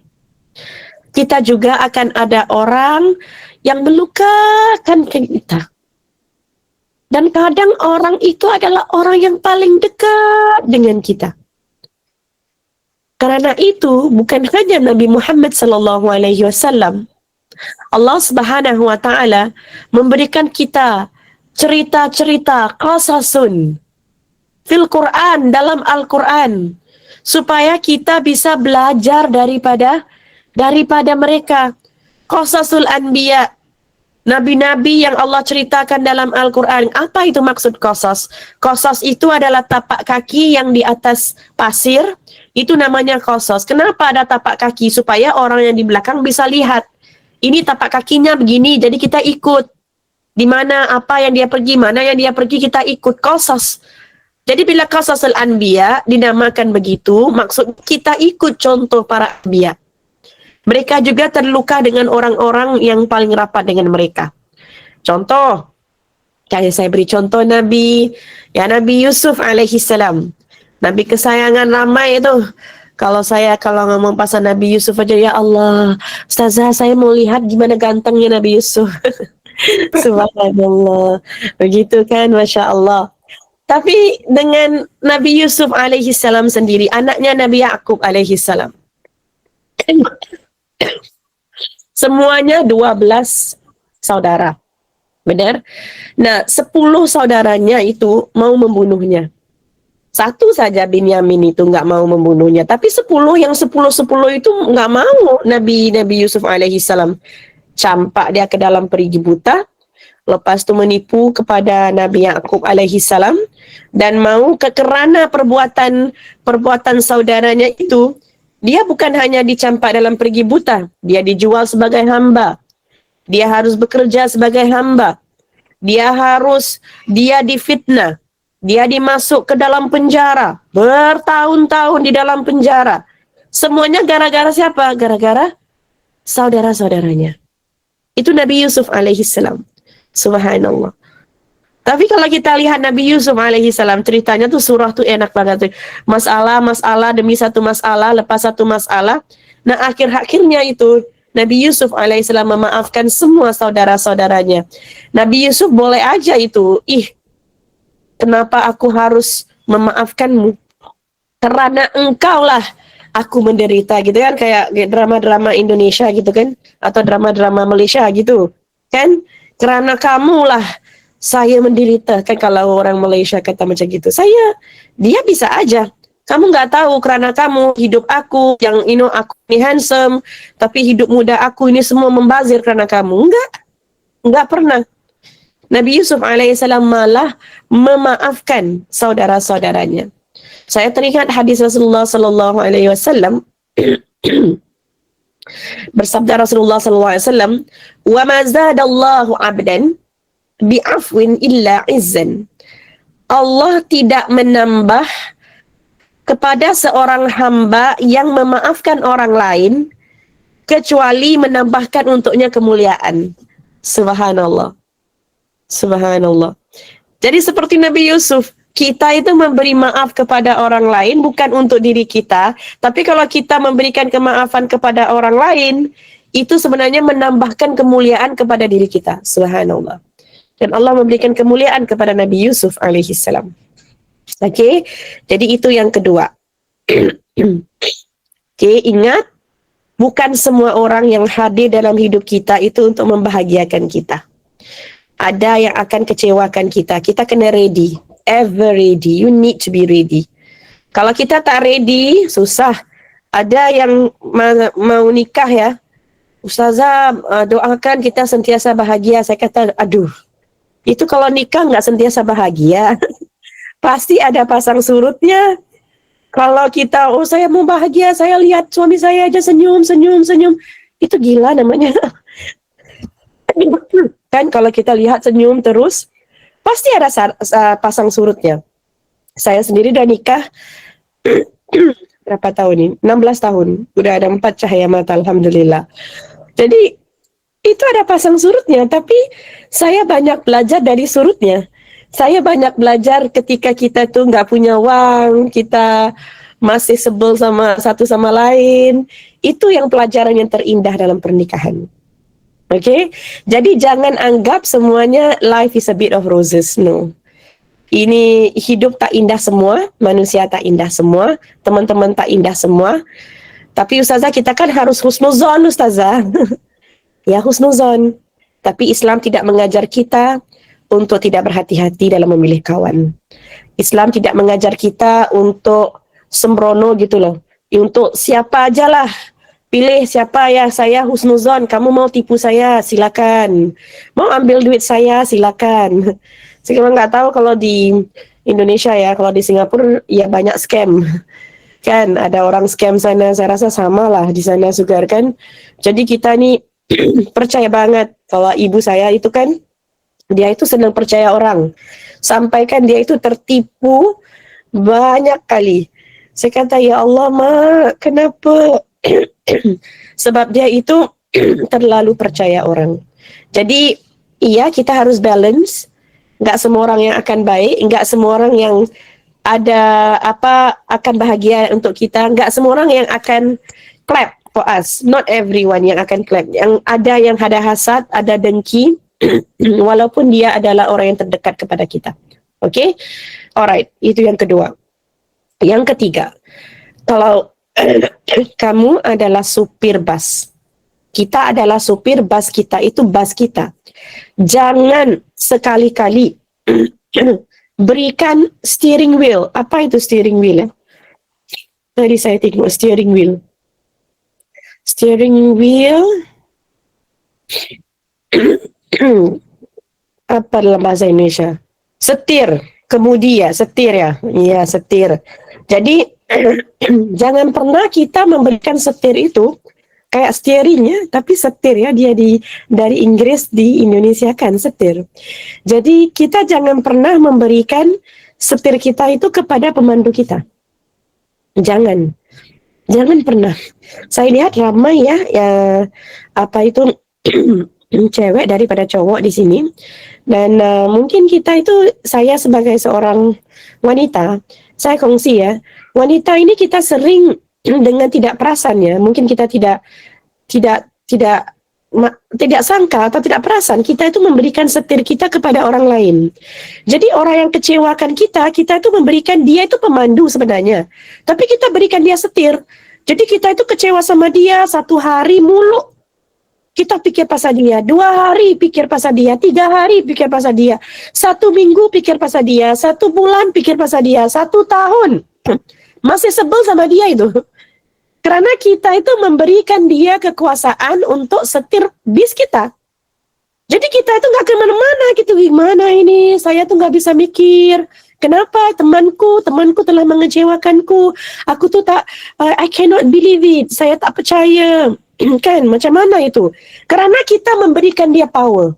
Kita juga akan ada orang yang melukakan kita. Dan kadang orang itu adalah orang yang paling dekat dengan kita. Karena itu bukan hanya Nabi Muhammad sallallahu alaihi wasallam, Allah Subhanahu wa taala memberikan kita cerita-cerita qasasun fil Quran, dalam Al-Quran, supaya kita bisa belajar daripada mereka. Qasasul anbiya, nabi-nabi yang Allah ceritakan dalam Al-Quran. Apa itu maksud qasas? Qasas itu adalah tapak kaki yang di atas pasir, itu namanya qasas. Kenapa ada tapak kaki? Supaya orang yang di belakang bisa lihat. Ini tapak kakinya begini, jadi kita ikut. Di mana apa yang dia pergi, mana yang dia pergi, kita ikut. Qasas. Jadi bila qasasul anbiya dinamakan begitu, maksud kita ikut contoh para anbiya. Mereka juga terluka dengan orang-orang yang paling rapat dengan mereka. Contoh, kayak saya beri contoh Nabi Yusuf alaihi salam. Nabi kesayangan ramai itu. Kalau ngomong pasal Nabi Yusuf aja, ya Allah, Ustazah saya mau lihat gimana gantengnya Nabi Yusuf. Subhanallah. Begitu kan, Masya Allah. Tapi dengan Nabi Yusuf alaihi salam sendiri, anaknya Nabi Yakub alaihi salam. Semuanya 12 saudara. Benar? Nah, 10 saudaranya itu mau membunuhnya. Satu saja Binyamin itu nggak mau membunuhnya. Tapi 10 yang 10 itu nggak mau Nabi Yusuf alaihi salam. Campak dia ke dalam perigi buta. Lepas itu menipu kepada Nabi Yakub alaihi salam. Dan mau kerana perbuatan saudaranya itu, dia bukan hanya dicampak dalam perigi buta. Dia dijual sebagai hamba. Dia harus bekerja sebagai hamba. Dia difitnah. Dia dimasuk ke dalam penjara. Bertahun-tahun di dalam penjara. Semuanya gara-gara siapa? Gara-gara saudara-saudaranya. Itu Nabi Yusuf alaihi salam. Subhanallah. Tapi kalau kita lihat Nabi Yusuf alaihi salam, ceritanya tuh surah tuh enak banget tuh. Masalah demi satu masalah, lepas satu masalah. Nah, akhir-akhirnya itu Nabi Yusuf alaihissalam memaafkan semua saudara-saudaranya. Nabi Yusuf boleh aja itu, kenapa aku harus memaafkanmu? Karena engkaulah aku menderita, gitu kan, kayak drama-drama Indonesia gitu kan, atau drama-drama Malaysia gitu kan, karena kamulah saya menderita, kan kalau orang Malaysia kata macam gitu. Dia bisa aja. Kamu nggak tahu karena kamu hidup aku yang aku ini handsome, tapi hidup muda aku ini semua membazir karena kamu. Enggak pernah. Nabi Yusuf alaihissalam malah memaafkan saudara-saudaranya. Saya teringat hadis Rasulullah sallallahu alaihi wasallam. Bersabda Rasulullah sallallahu alaihi wasallam, "Wa ma zadallahu 'abdan bi'afwin illa izzan." Allah tidak menambah kepada seorang hamba yang memaafkan orang lain kecuali menambahkan untuknya kemuliaan. Subhanallah. Subhanallah. Jadi seperti Nabi Yusuf, kita itu memberi maaf kepada orang lain bukan untuk diri kita, tapi kalau kita memberikan kemaafan kepada orang lain, itu sebenarnya menambahkan kemuliaan kepada diri kita. Subhanallah. Dan Allah memberikan kemuliaan kepada Nabi Yusuf alaihissalam. Oke, jadi itu yang kedua. Oke, ingat, bukan semua orang yang hadir dalam hidup kita itu untuk membahagiakan kita. Ada yang akan kecewakan kita. Kita kena ready, ever ready. You need to be ready. Kalau kita tak ready, susah. Ada yang mau nikah ya, Ustazah doakan kita sentiasa bahagia. Saya kata, aduh, itu kalau nikah nggak sentiasa bahagia. Pasti ada pasang surutnya. Kalau kita, saya mau bahagia, saya lihat suami saya aja senyum. Itu gila namanya. Kan kalau kita lihat senyum terus, pasti ada pasang surutnya. Saya sendiri udah nikah berapa tahun ini? 16 tahun. Udah ada 4 cahaya mata, alhamdulillah. Jadi, itu ada pasang surutnya, tapi saya banyak belajar dari surutnya. Saya banyak belajar ketika kita tuh nggak punya uang, kita masih sebel sama satu sama lain. Itu yang pelajaran yang terindah dalam pernikahan. Oke? Jadi jangan anggap semuanya life is a bit of roses. No. Ini hidup tak indah semua, manusia tak indah semua, teman-teman tak indah semua. Tapi Ustazah, kita kan harus husnuzon, Ustazah. Ya, husnuzon. Tapi Islam tidak mengajar kita untuk tidak berhati-hati dalam memilih kawan. Islam tidak mengajar kita untuk sembrono gitu loh. Untuk siapa aja lah. Pilih siapa ya, saya husnuzon. Kamu mau tipu saya, silakan. Mau ambil duit saya, silakan. Saya nggak tahu kalau di Indonesia ya, kalau di Singapura ya banyak scam. Kan ada orang scam sana, saya rasa sama lah di sana juga kan. Jadi kita nih percaya banget. Kalau ibu saya itu kan, dia itu senang percaya orang. Sampai kan dia itu tertipu banyak kali. Saya kata, ya Allah, Mak, kenapa? Sebab dia itu terlalu percaya orang. Jadi, iya kita harus balance. Nggak semua orang yang akan baik, nggak semua orang yang ada akan bahagia untuk kita, nggak semua orang yang akan clap for us. Not everyone yang akan clap. Yang ada hasad, ada dengki, walaupun dia adalah orang yang terdekat kepada kita. Oke? Alright, itu yang kedua. Yang ketiga, kalau kamu adalah supir bus, kita adalah supir bus, kita itu bus kita. Jangan sekali-kali berikan steering wheel. Apa itu steering wheel? Tadi saya tengok steering wheel. Steering wheel apa dalam bahasa Indonesia? Setir, kemudi ya, setir ya. Iya, setir. Jadi jangan pernah kita memberikan setir itu kayak steeringnya, tapi setir ya, dia dari Inggris di Indonesia kan setir. Jadi kita jangan pernah memberikan setir kita itu kepada pemandu kita. Jangan pernah. Saya lihat ramai ya apa itu cewek daripada cowok di sini, dan mungkin kita itu, saya sebagai seorang wanita, saya kongsi ya, wanita ini kita sering dengan tidak perasan ya, mungkin kita tidak sangka atau tidak perasan, kita itu memberikan setir kita kepada orang lain. Jadi orang yang kecewakan kita itu memberikan dia itu pemandu sebenarnya, tapi kita berikan dia setir. Jadi kita itu kecewa sama dia 1 hari mulu, kita pikir pasal dia, 2 hari pikir pasal dia, 3 hari pikir pasal dia, 1 minggu pikir pasal dia, 1 bulan pikir pasal dia, 1 tahun masih sebel sama dia itu. Karena kita itu memberikan dia kekuasaan untuk setir bis kita. Jadi kita itu nggak kemana-mana gitu. Gimana ini? Saya tuh nggak bisa mikir. Kenapa temanku telah mengecewakanku? Aku tuh I cannot believe it. Saya tak percaya. Kan, macam mana itu? Karena kita memberikan dia power.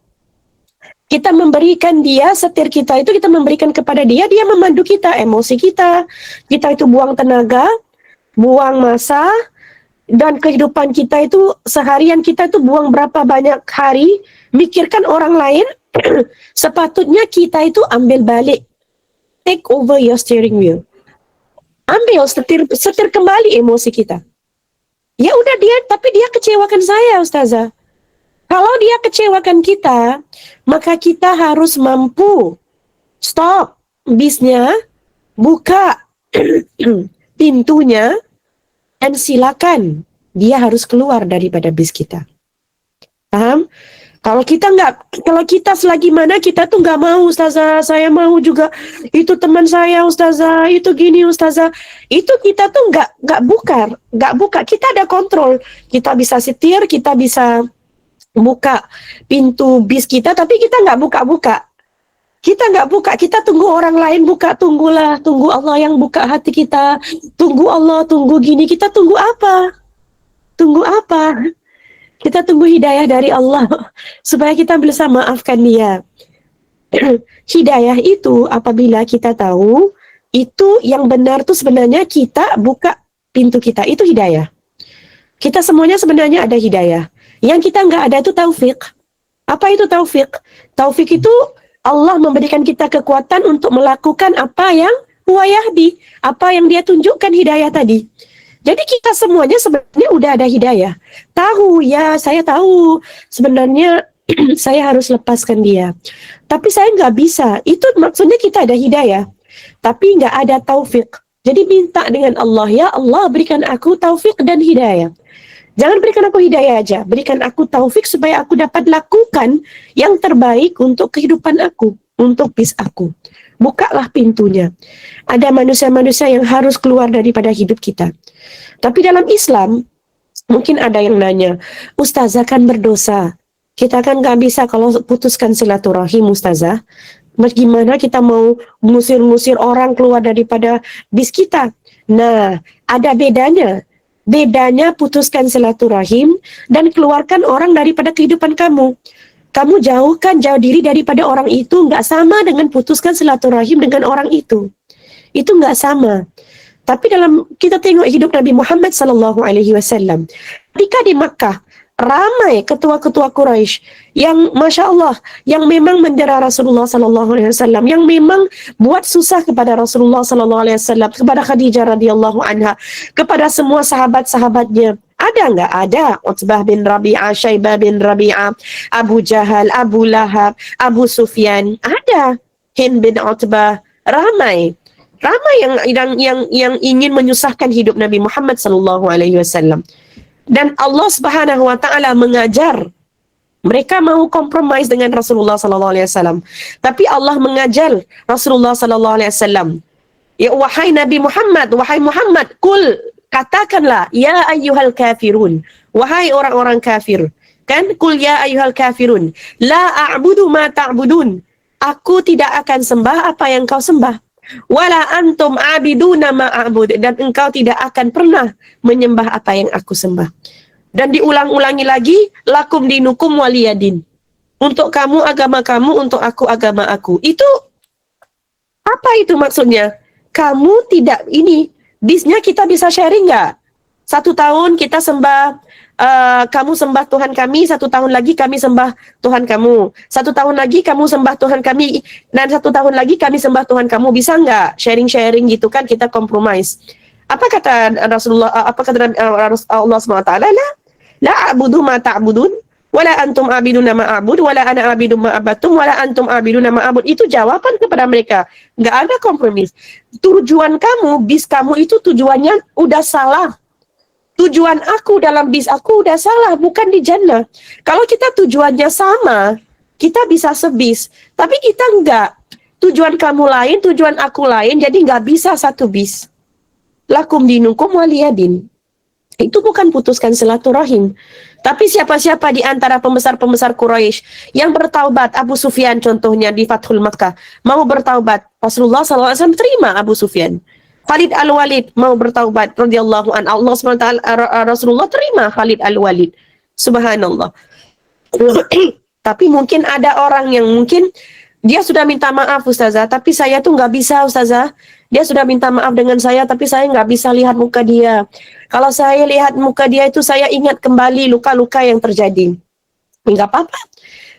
Kita memberikan dia setir kita itu, kita memberikan kepada dia, dia memandu kita, emosi kita. Kita itu buang tenaga, buang masa, dan kehidupan kita itu, seharian kita itu buang berapa banyak hari mikirkan orang lain. Sepatutnya kita itu ambil balik, take over your steering wheel, ambil setir kembali emosi kita. Ya udah tapi dia kecewakan saya, Ustazah. Kalau dia kecewakan kita, maka kita harus mampu stop bisnya, buka pintunya, dan silakan dia harus keluar daripada bis kita. Paham? Kalau kita selagi mana kita tuh nggak mau, Ustazah, saya mau juga, itu teman saya, Ustazah, itu gini, Ustazah, itu kita tuh nggak buka, kita ada kontrol, kita bisa setir, kita bisa buka pintu bis kita, tapi kita nggak buka. Kita tunggu orang lain buka, tunggu Allah yang buka hati kita, tunggu Allah, tunggu gini, kita tunggu apa? Kita tunggu hidayah dari Allah, supaya kita bisa maafkan dia. Hidayah itu apabila kita tahu, itu yang benar tuh sebenarnya kita buka pintu kita, itu hidayah. Kita semuanya sebenarnya ada hidayah. Yang kita nggak ada itu taufik. Apa itu taufik? Taufik itu Allah memberikan kita kekuatan untuk melakukan apa yang huwa yahdi, apa yang dia tunjukkan hidayah tadi. Jadi kita semuanya sebenarnya udah ada hidayah. Tahu ya, saya tahu sebenarnya saya harus lepaskan dia. Tapi saya nggak bisa. Itu maksudnya kita ada hidayah, tapi nggak ada taufik. Jadi minta dengan Allah, ya Allah berikan aku taufik dan hidayah. Jangan berikan aku hidayah aja, berikan aku taufik supaya aku dapat lakukan yang terbaik untuk kehidupan aku, untuk bis aku. Bukalah pintunya. Ada manusia-manusia yang harus keluar daripada hidup kita. Tapi dalam Islam, mungkin ada yang nanya, Ustazah kan berdosa. Kita kan gak bisa kalau putuskan silaturahim, Ustazah. Gimana kita mau ngusir-ngusir orang keluar daripada bis kita? Nah, ada bedanya. Bedanya putuskan silaturahim dan keluarkan orang daripada kehidupan kamu. Kamu jauh diri daripada orang itu, nggak sama dengan putuskan silaturahim dengan orang itu. Itu nggak sama. Tapi dalam kita tengok hidup Nabi Muhammad SAW, ketika di Makkah ramai ketua-ketua Quraisy yang masya Allah, yang memang mendera Rasulullah SAW, yang memang buat susah kepada Rasulullah SAW, kepada Khadijah radhiyallahu anha, kepada semua sahabat-sahabatnya. Ada nggak? Ada. Utbah bin Rabi'ah, Syaibah bin Rabi'ah, Abu Jahal, Abu Lahab, Abu Sufyan. Ada. Hind bin Utbah, ramai yang ingin menyusahkan hidup Nabi Muhammad sallallahu alaihi wasallam. Dan Allah Subhanahu wa taala mengajar mereka mau compromise dengan Rasulullah sallallahu alaihi wasallam. Tapi Allah mengajar Rasulullah sallallahu alaihi wasallam, ya wahai Nabi Muhammad, wahai Muhammad, kul, katakanlah, ya ayyuhal kafirun, wahai orang-orang kafir. Kan, kul ya ayyuhal kafirun, la a'budu ma ta'budun. Aku tidak akan sembah apa yang kau sembah. Wala antum abiduna ma a'bud, dan engkau tidak akan pernah menyembah apa yang aku sembah. Dan diulang-ulangi lagi, lakum dinukum waliyadin. Untuk kamu agama kamu, untuk aku agama aku. Itu apa itu maksudnya? Kamu tidak ini, bisnya kita bisa sharing nggak? 1 tahun kita sembah, kamu sembah Tuhan kami, 1 tahun lagi kami sembah Tuhan kamu. 1 tahun lagi kamu sembah Tuhan kami, dan 1 tahun lagi kami sembah Tuhan kamu. Bisa nggak sharing-sharing gitu kan, kita compromise. Apa kata Rasulullah, apa kata Allah SWT? La a'budu ma ta'budun, wala antum abiduna ma a'bud, wala ana abidu ma abatum, wala antum abiduna ma a'bud. Itu jawaban kepada mereka. Nggak ada kompromis. Tujuan kamu, bis kamu itu tujuannya udah salah. Tujuan aku dalam bis aku udah salah, bukan di jannah. Kalau kita tujuannya sama, kita bisa sebis. Tapi kita enggak. Tujuan kamu lain, tujuan aku lain, jadi nggak bisa satu bis. Lakum dinukum waliyadin. Itu bukan putuskan silaturahim. Tapi siapa-siapa di antara pembesar-pembesar Quraisy yang bertaubat, Abu Sufyan contohnya di Fathul Makkah, mau bertaubat, Rasulullah SAW terima Abu Sufyan. Khalid Al-Walid mau bertaubat, radhiyallahu an, Allah SWT, Rasulullah terima Khalid Al-Walid. Subhanallah. Tapi mungkin ada orang yang mungkin dia sudah minta maaf Ustazah, tapi saya tuh nggak bisa Ustazah. Dia sudah minta maaf dengan saya, tapi saya nggak bisa lihat muka dia. Kalau saya lihat muka dia itu, saya ingat kembali luka-luka yang terjadi. Nggak apa-apa.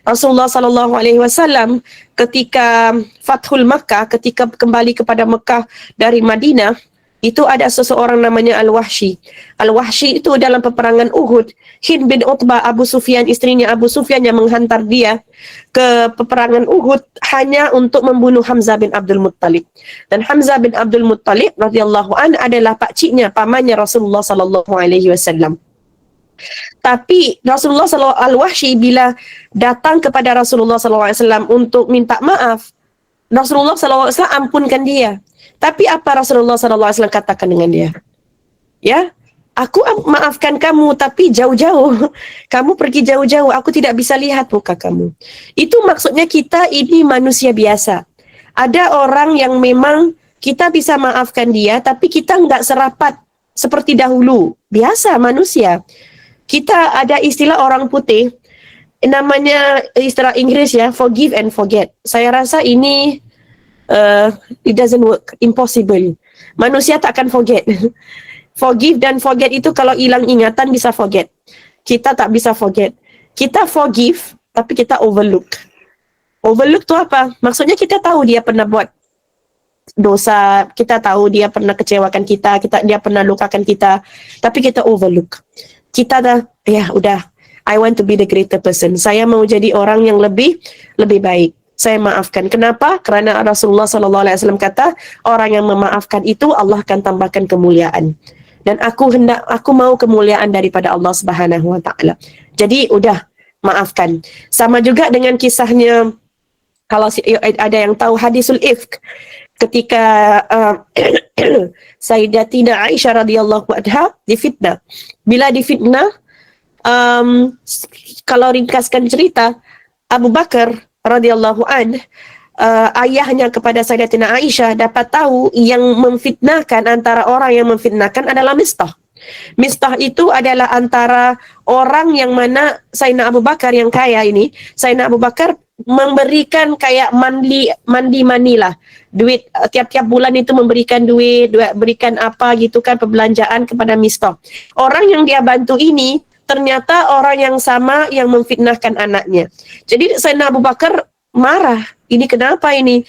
Rasulullah Sallallahu Alaihi Wasallam ketika Fathul Makkah, ketika kembali kepada Mekah dari Madinah, itu ada seseorang namanya Al-Wahsy. Al-Wahsy itu dalam peperangan Uhud, Hind bin Utbah, Abu Sufyan, istrinya Abu Sufyan yang menghantar dia ke peperangan Uhud hanya untuk membunuh Hamzah bin Abdul Muttalib. Dan Hamzah bin Abdul Muttalib radhiyallahu an adalah pakciknya, pamannya Rasulullah sallallahu alaihi wasallam. Tapi Rasulullah Al-Wahsy bila datang kepada Rasulullah sallallahu alaihi wasallam untuk minta maaf, Rasulullah sallallahu alaihi wasallam ampunkan dia. Tapi apa Rasulullah SAW katakan dengan dia? Ya, aku maafkan kamu, tapi jauh-jauh. Kamu pergi jauh-jauh, aku tidak bisa lihat muka kamu. Itu maksudnya kita ini manusia biasa. Ada orang yang memang kita bisa maafkan dia, tapi kita nggak serapat seperti dahulu. Biasa manusia. Kita ada istilah orang putih, namanya istilah Inggris ya, forgive and forget. Saya rasa ini it doesn't work, impossible. Manusia tak akan forget. Forgive dan forget itu kalau hilang ingatan bisa forget. Kita tak bisa forget. Kita forgive, tapi kita overlook. Overlook tu apa? Maksudnya kita tahu dia pernah buat dosa, kita tahu dia pernah kecewakan kita, dia pernah lukakan kita, tapi kita overlook. Kita dah, ya udah, I want to be the greater person. Saya mau jadi orang yang lebih baik. Saya maafkan. Kenapa? Kerana Rasulullah SAW kata, orang yang memaafkan itu Allah akan tambahkan kemuliaan. Dan aku mau kemuliaan daripada Allah Subhanahu Wa Taala. Jadi udah maafkan. Sama juga dengan kisahnya, kalau ada yang tahu hadisul ifk, ketika Sayyidatina Aisyah radhiyallahu anha difitnah. Bila difitnah, kalau ringkaskan cerita, Abu Bakar radhiyallahu an, ayahnya kepada Sayyidatina Aisyah dapat tahu yang memfitnahkan, antara orang yang memfitnahkan adalah Mistah. Mistah itu adalah antara orang yang mana Sayyidina Abu Bakar yang kaya ini, Sayyidina Abu Bakar memberikan kayak mandi lah, duit tiap-tiap bulan itu memberikan duit, berikan apa gitu kan, perbelanjaan kepada Mistah. Orang yang dia bantu ini ternyata orang yang sama yang memfitnahkan anaknya. Jadi Sayyidina Abu Bakar marah. Ini kenapa ini?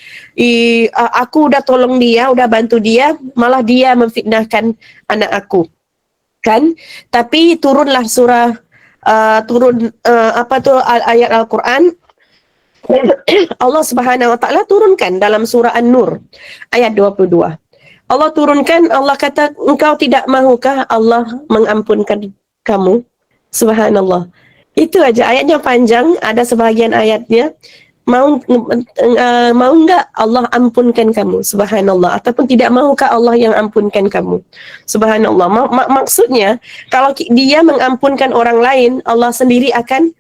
Aku udah tolong dia, udah bantu dia, malah dia memfitnahkan anak aku. Kan? Tapi turunlah surah, ayat Al-Quran. Allah Subhanahu wa taala turunkan dalam surah An-Nur ayat 22. Allah turunkan, Allah kata, engkau tidak mahukah Allah mengampunkan kamu? Subhanallah. Itu aja, ayatnya panjang, ada sebahagian ayatnya mau enggak Allah ampunkan kamu? Subhanallah. Ataupun tidak mahukah Allah yang ampunkan kamu? Subhanallah. Maksudnya kalau dia mengampunkan orang lain, Allah sendiri akan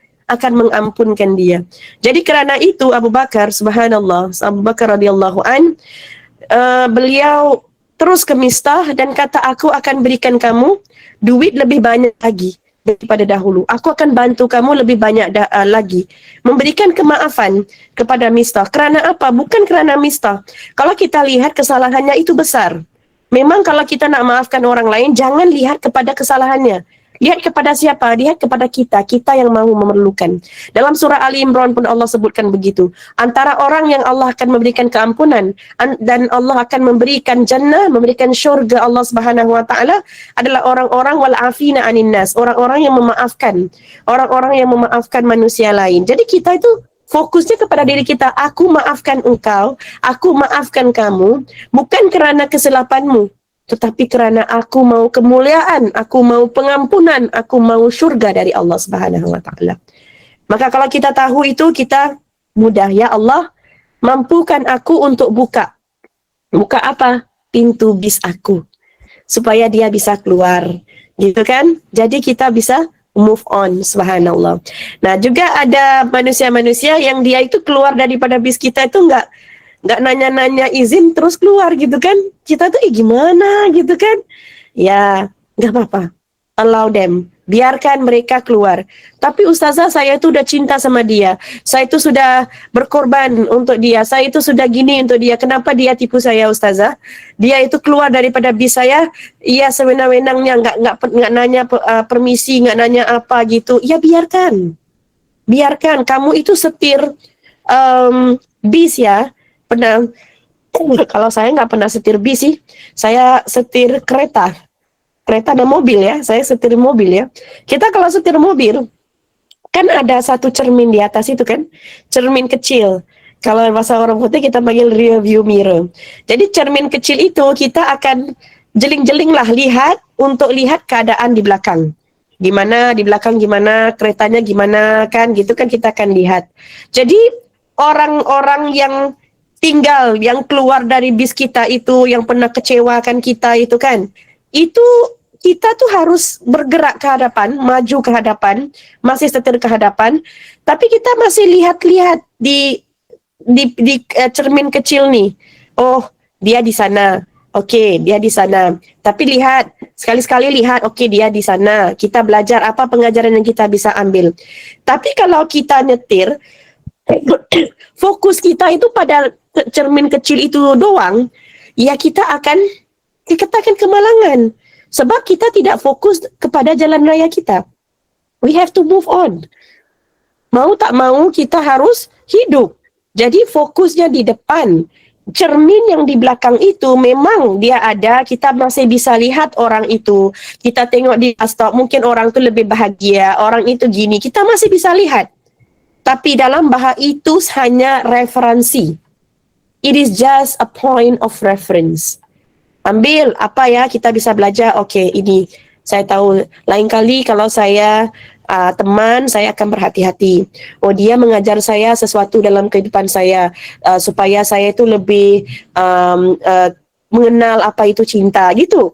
mengampunkan dia. Jadi kerana itu Abu Bakar, subhanallah, Abu Bakar radhiyallahu an, beliau terus ke Mistah dan kata, aku akan berikan kamu duit lebih banyak lagi daripada dahulu. Aku akan bantu kamu lebih banyak lagi. Memberikan kemaafan kepada Mistah. Kerana apa? Bukan kerana Mistah. Kalau kita lihat kesalahannya itu besar. Memang kalau kita nak maafkan orang lain, jangan lihat kepada kesalahannya. Lihat kepada siapa? Lihat kepada kita. Kita yang mahu memerlukan. Dalam surah Ali Imran pun Allah sebutkan begitu. Antara orang yang Allah akan memberikan keampunan dan Allah akan memberikan jannah, memberikan syurga Allah Subhanahu wa taala adalah orang-orang wal afina anin nas, orang-orang yang memaafkan. Orang-orang yang memaafkan manusia lain. Jadi kita itu fokusnya kepada diri kita. Aku maafkan engkau, aku maafkan kamu, bukan kerana kesilapanmu, tetapi kerana aku mau kemuliaan, aku mau pengampunan, aku mau syurga dari Allah Subhanahu wa taala. Maka kalau kita tahu itu, kita mudah, ya Allah, mampukan aku untuk buka apa? Pintu bis aku, supaya dia bisa keluar, gitu kan? Jadi kita bisa move on, subhanallah. Nah, juga ada manusia-manusia yang dia itu keluar daripada bis kita itu enggak nanya-nanya izin terus keluar gitu kan. Kita tuh gimana gitu kan. Ya, enggak apa-apa. Allow them. Biarkan mereka keluar. Tapi ustazah, saya itu udah cinta sama dia. Saya itu sudah berkorban untuk dia. Saya itu sudah gini untuk dia. Kenapa dia tipu saya, ustazah? Dia itu keluar daripada bis saya, ia sewenang-wenangnya, enggak nanya permisi, enggak nanya apa gitu. Ya biarkan. Biarkan. Kamu itu setir bis ya. Pernah, kalau saya nggak pernah setir bis sih, saya setir kereta dan mobil ya, saya setir mobil ya. Kita kalau setir mobil, kan ada satu cermin di atas itu kan, cermin kecil. Kalau bahasa orang putih kita panggil rear view mirror. Jadi cermin kecil itu kita akan jeling-jeling lah untuk lihat keadaan di belakang. Gimana di belakang, gimana keretanya, gimana kan, gitu kan kita akan lihat. Jadi orang-orang yang tinggal, yang keluar dari bis kita itu, yang pernah kecewakan kita itu kan, itu kita tuh harus bergerak ke hadapan, maju ke hadapan, masih setir ke hadapan, tapi kita masih lihat-lihat di cermin kecil nih. Oh, dia di sana. Oke, dia di sana. Tapi lihat, sekali-sekali lihat, oke, dia di sana. Kita belajar apa pengajaran yang kita bisa ambil. Tapi kalau kita nyetir, fokus kita itu pada cermin kecil itu doang, ya kita akan kemalangan. Sebab kita tidak fokus kepada jalan raya kita. We have to move on. Mau tak mau kita harus hidup. Jadi fokusnya di depan. Cermin yang di belakang itu memang dia ada, kita masih bisa lihat orang itu. Kita tengok di stop, mungkin orang itu lebih bahagia, orang itu gini, kita masih bisa lihat. Tapi dalam bahasa itu hanya referensi. It is just a point of reference. Ambil apa ya kita bisa belajar. Okey, ini saya tahu. Lain kali kalau saya teman, saya akan berhati-hati. Oh, dia mengajar saya sesuatu dalam kehidupan saya supaya saya itu lebih mengenal apa itu cinta. Gitu.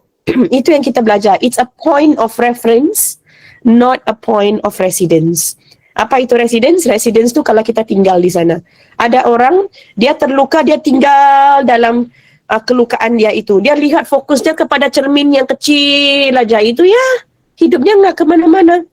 Itu yang kita belajar. It's a point of reference, not a point of residence. Apa itu residence? Residence tu kalau kita tinggal di sana. Ada orang, dia terluka, dia tinggal dalam kelukaan dia itu. Dia lihat fokusnya kepada cermin yang kecil aja itu ya. Hidupnya enggak kemana-mana.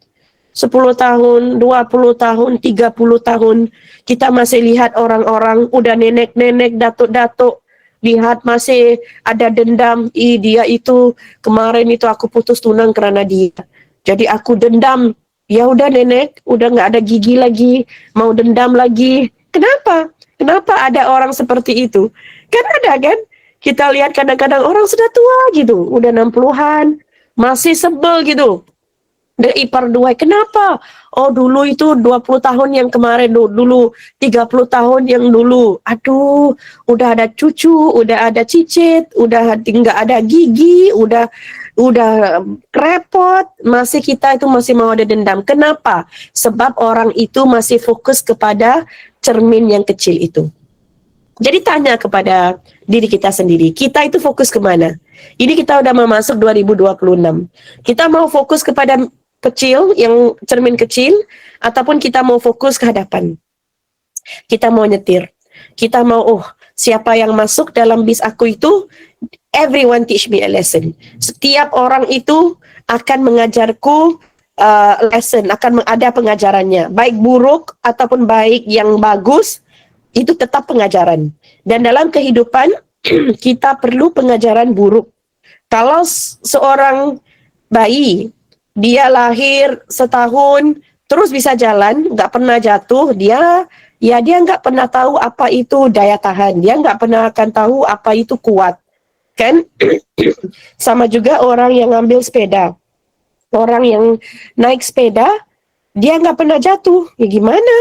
10 tahun, 20 tahun, 30 tahun. Kita masih lihat orang-orang, udah nenek-nenek, datuk-datuk. Lihat masih ada dendam. Dia itu, kemarin itu aku putus tunang kerana dia. Jadi aku dendam. Ya udah nenek, udah nggak ada gigi lagi, mau dendam lagi. Kenapa? Kenapa ada orang seperti itu? Kan ada kan? Kita lihat kadang-kadang orang sudah tua gitu, udah 60-an, masih sebel gitu. ipar dua. Kenapa? Oh, dulu itu 20 tahun yang kemarin, dulu 30 tahun yang dulu. Aduh, udah ada cucu, udah ada cicit, udah nggak ada gigi, udah repot, masih kita itu masih mau ada dendam. Kenapa? Sebab orang itu masih fokus kepada cermin yang kecil itu. Jadi tanya kepada diri kita sendiri, kita itu fokus kemana? Ini kita udah mau masuk 2026. Kita mau fokus kepada kecil, yang cermin kecil, ataupun kita mau fokus ke hadapan? Kita mau nyetir. Kita mau, siapa yang masuk dalam bis aku itu, everyone teach me a lesson. Setiap orang itu akan mengajarku lesson, akan ada pengajarannya. Baik buruk ataupun baik yang bagus, itu tetap pengajaran. Dan dalam kehidupan, kita perlu pengajaran buruk. Kalau seorang bayi, dia lahir setahun, terus bisa jalan, nggak pernah jatuh, dia nggak pernah tahu apa itu daya tahan, dia nggak pernah akan tahu apa itu kuat, kan? Sama juga orang yang ngambil sepeda, orang yang naik sepeda, dia nggak pernah jatuh, ya gimana?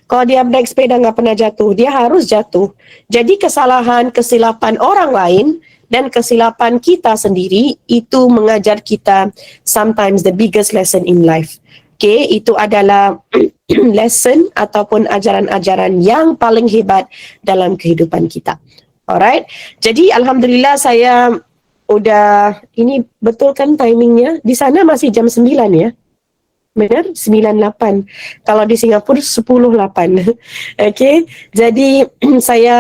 Kalau dia naik sepeda nggak pernah jatuh, dia harus jatuh. Jadi kesilapan orang lain dan kesilapan kita sendiri itu mengajar kita sometimes the biggest lesson in life. Okay, itu adalah lesson ataupun ajaran-ajaran yang paling hebat dalam kehidupan kita. Alright, jadi alhamdulillah saya udah, ini betul kan timingnya? Di sana masih jam 9 ya? Benar? 9.8. Kalau di Singapura 10.8. Okay, jadi saya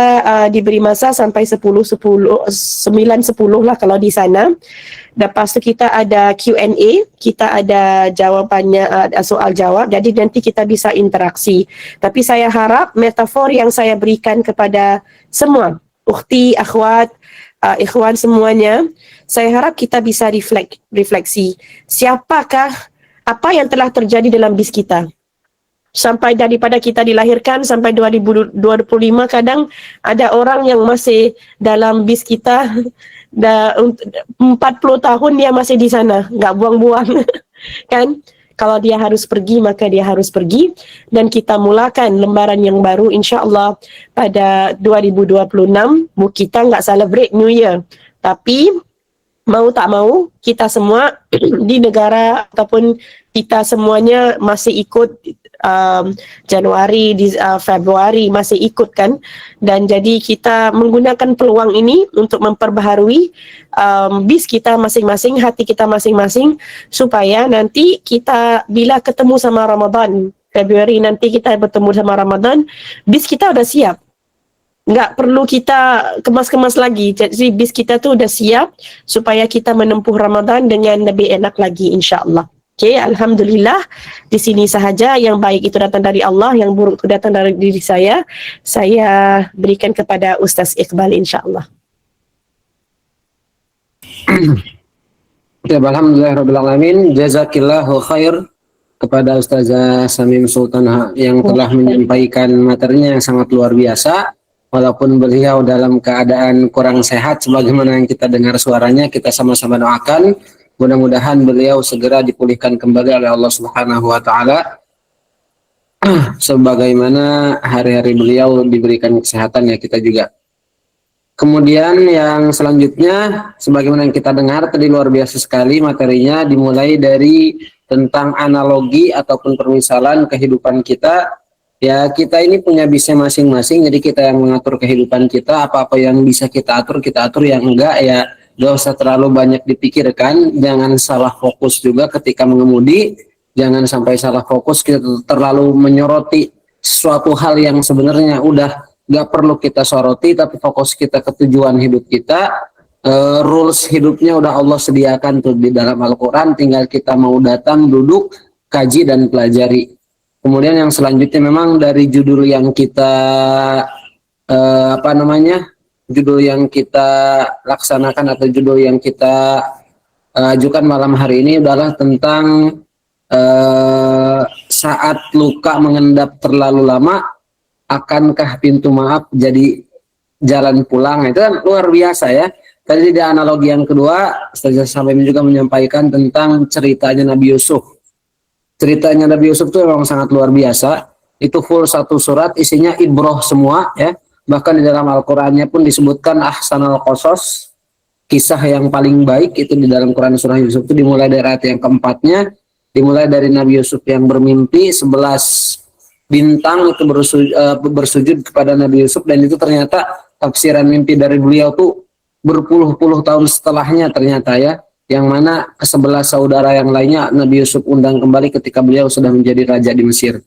diberi masa sampai 9.10 lah kalau di sana. Lepas tu kita ada Q&A, kita ada jawabannya, soal jawab, jadi nanti kita bisa interaksi. Tapi saya harap metafor yang saya berikan kepada semua, ukhti, akhwat, ikhwan semuanya, saya harap kita bisa refleksi. Siapakah, apa yang telah terjadi dalam bis kita? Sampai daripada kita dilahirkan sampai 2025, kadang ada orang yang masih dalam bis kita 40 tahun dia masih di sana, nggak buang-buang. Kan? Kalau dia harus pergi, maka dia harus pergi. Dan kita mulakan lembaran yang baru insyaAllah pada 2026. Kita nggak celebrate New Year, tapi mau tak mau, kita semua di negara ataupun kita semuanya masih ikut Januari, Februari masih ikut kan, dan jadi kita menggunakan peluang ini untuk memperbaharui bis kita masing-masing, hati kita masing-masing, supaya nanti kita bila ketemu sama Ramadan, Februari nanti kita bertemu sama Ramadan, bis kita udah siap. Nggak perlu kita kemas-kemas lagi. Jadi bis kita tuh udah siap supaya kita menempuh Ramadan dengan lebih enak lagi insyaAllah. Okay, alhamdulillah di sini sahaja. Yang baik itu datang dari Allah, yang buruk itu datang dari diri saya. Saya berikan kepada Ustaz Iqbal insyaAllah. Ya, alhamdulillahirrahmanirrahim. Jazakillahu khair kepada Ustazah Samim Sultan yang telah menyampaikan materinya yang sangat luar biasa. Walaupun beliau dalam keadaan kurang sehat, sebagaimana yang kita dengar suaranya, kita sama-sama doakan mudah-mudahan beliau segera dipulihkan kembali oleh Allah Subhanahu wa taala sebagaimana hari-hari beliau diberikan kesehatan, ya kita juga. Kemudian yang selanjutnya, sebagaimana yang kita dengar tadi luar biasa sekali materinya, dimulai dari tentang analogi ataupun permisalan kehidupan kita. Ya, kita ini punya bisnya masing-masing, jadi kita yang mengatur kehidupan kita. Apa-apa yang bisa kita atur, yang enggak ya gak usah terlalu banyak dipikirkan. Jangan salah fokus juga ketika mengemudi, jangan sampai salah fokus kita terlalu menyoroti suatu hal yang sebenarnya udah gak perlu kita soroti, tapi fokus kita ke tujuan hidup kita. Rules hidupnya udah Allah sediakan tuh di dalam Al-Quran, tinggal kita mau datang, duduk, kaji dan pelajari. Kemudian yang selanjutnya memang dari judul yang kita judul yang kita laksanakan atau judul yang kita ajukan malam hari ini adalah tentang saat luka mengendap terlalu lama, akankah pintu maaf jadi jalan pulang? Itu kan luar biasa ya. Tadi di analogi yang kedua, Ustaz Samim juga menyampaikan tentang ceritanya Nabi Yusuf. ceritanya Nabi Yusuf itu memang sangat luar biasa. Itu full satu surat, isinya ibroh semua ya. Bahkan di dalam Al-Qur'annya pun disebutkan ahsanul qasas, kisah yang paling baik itu di dalam Quran surah Yusuf itu dimulai dari ayat yang keempatnya, dimulai dari Nabi Yusuf yang bermimpi 11 bintang itu bersujud kepada Nabi Yusuf, dan itu ternyata tafsiran mimpi dari beliau tuh berpuluh-puluh tahun setelahnya ternyata ya, yang mana ke-11 saudara yang lainnya Nabi Yusuf undang kembali ketika beliau sudah menjadi raja di Mesir.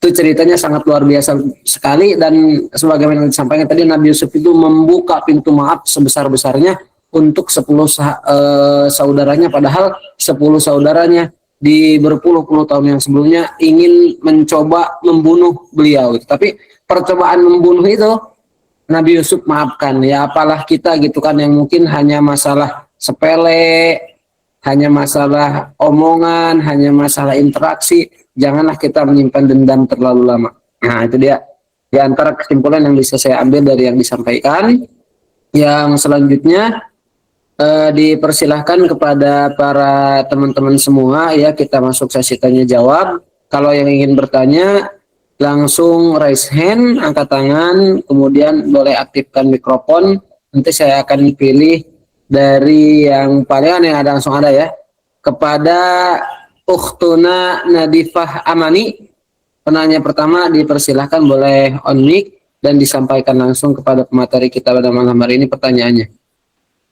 Itu ceritanya sangat luar biasa sekali, dan sebagaimana disampaikan tadi, Nabi Yusuf itu membuka pintu maaf sebesar-besarnya untuk 10 saudaranya, padahal 10 saudaranya di berpuluh-puluh tahun yang sebelumnya ingin mencoba membunuh beliau. Tapi percobaan membunuh itu Nabi Yusuf maafkan. Ya apalah kita gitu kan, yang mungkin hanya masalah sepele, hanya masalah omongan, hanya masalah interaksi. Janganlah kita menyimpan dendam terlalu lama. Nah itu dia di antara kesimpulan yang bisa saya ambil dari yang disampaikan. Yang selanjutnya dipersilahkan kepada para teman-teman semua ya, kita masuk sesi tanya jawab. Kalau yang ingin bertanya langsung raise hand, angkat tangan, kemudian boleh aktifkan mikrofon. Nanti saya akan pilih dari yang paling yang langsung ada ya. Kepada Ukhtuna Nadifah Amani, penanya pertama dipersilahkan boleh on mic dan disampaikan langsung kepada pemateri kita pada malam hari ini pertanyaannya.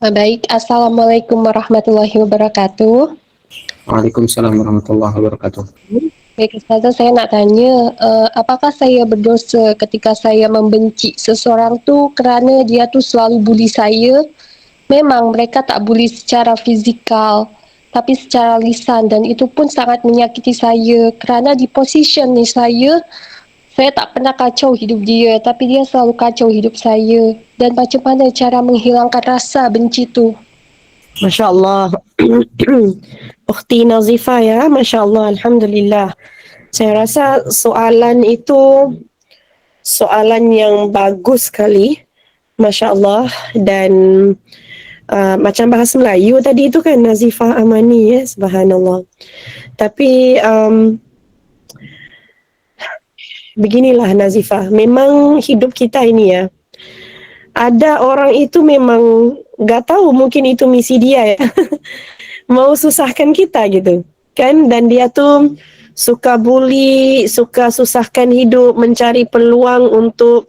Baik, Assalamualaikum warahmatullahi wabarakatuh. Waalaikumsalam warahmatullahi wabarakatuh. Baik, Ustazah, saya nak tanya, apakah saya berdosa ketika saya membenci seseorang tu kerana dia tu selalu bully saya? Memang mereka tak bully secara fizikal, tapi secara lisan, dan itu pun sangat menyakiti saya kerana di position ni saya tak pernah kacau hidup dia, tapi dia selalu kacau hidup saya. Dan macam mana cara menghilangkan rasa benci tu? Masya Allah. Ukhti Nazifah ya, Masya Allah, Alhamdulillah. Saya rasa soalan itu soalan yang bagus sekali, Masya Allah. Dan macam bahasa Melayu tadi itu kan, Nazifah Amani ya, subhanallah. Tapi beginilah Nazifah, memang hidup kita ini ya, ada orang itu memang gak tahu, mungkin itu misi dia ya. Mau susahkan kita gitu kan, dan dia tuh suka bully, suka susahkan hidup, mencari peluang untuk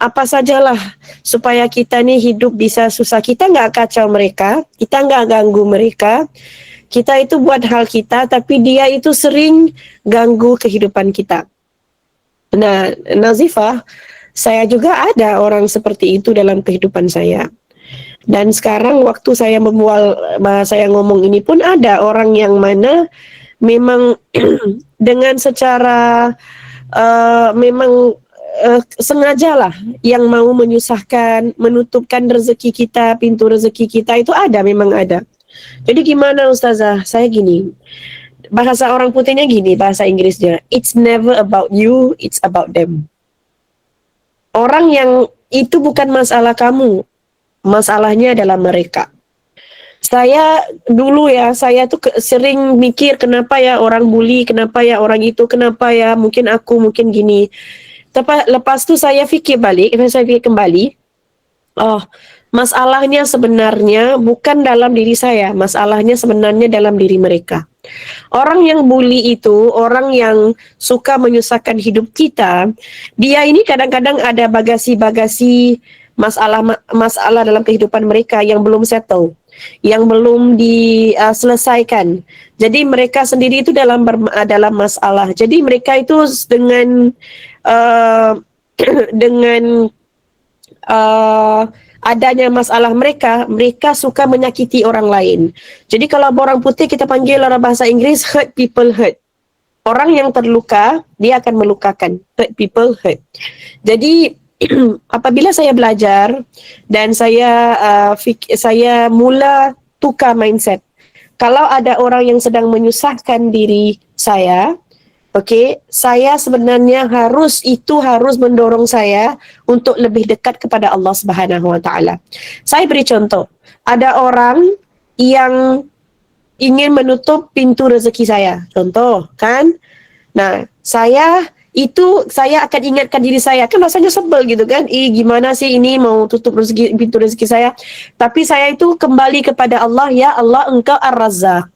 apa sajalah supaya kita nih hidup bisa susah. Kita gak kacau mereka, kita gak ganggu mereka, kita itu buat hal kita, tapi dia itu sering ganggu kehidupan kita. Nah, Nazifah, saya juga ada orang seperti itu dalam kehidupan saya. Dan sekarang waktu saya saya ngomong ini pun ada orang yang mana memang dengan secara sengajalah yang mau menyusahkan, menutupkan rezeki kita, pintu rezeki kita itu ada, memang ada. Jadi gimana Ustazah? Saya gini, bahasa orang putihnya gini, bahasa Inggrisnya, it's never about you, it's about them. Orang yang itu bukan masalah kamu, masalahnya adalah mereka. Saya dulu ya, saya tuh sering mikir kenapa ya orang bully, kenapa ya orang itu, kenapa ya mungkin aku, mungkin gini. Tapi lepas tu saya fikir kembali, oh, masalahnya sebenarnya bukan dalam diri saya, masalahnya sebenarnya dalam diri mereka. Orang yang bully itu, orang yang suka menyusahkan hidup kita, dia ini kadang-kadang ada bagasi-bagasi masalah dalam kehidupan mereka yang belum settle, yang belum diselesaikan. Jadi mereka sendiri itu dalam masalah. Jadi mereka itu dengan adanya masalah mereka suka menyakiti orang lain. Jadi kalau orang putih kita panggil dalam bahasa Inggris hurt people hurt. Orang yang terluka, dia akan melukakan. Hurt people hurt. Jadi apabila saya belajar dan saya mula tukar mindset. Kalau ada orang yang sedang menyusahkan diri saya, saya sebenarnya harus mendorong saya untuk lebih dekat kepada Allah Subhanahu wa taala. Saya beri contoh. Ada orang yang ingin menutup pintu rezeki saya. Contoh, kan? Nah, saya akan ingatkan diri saya, kan rasanya sebel gitu kan, gimana sih ini mau tutup pintu rezeki saya, tapi saya itu kembali kepada Allah, ya Allah engkau Ar-Razzaq,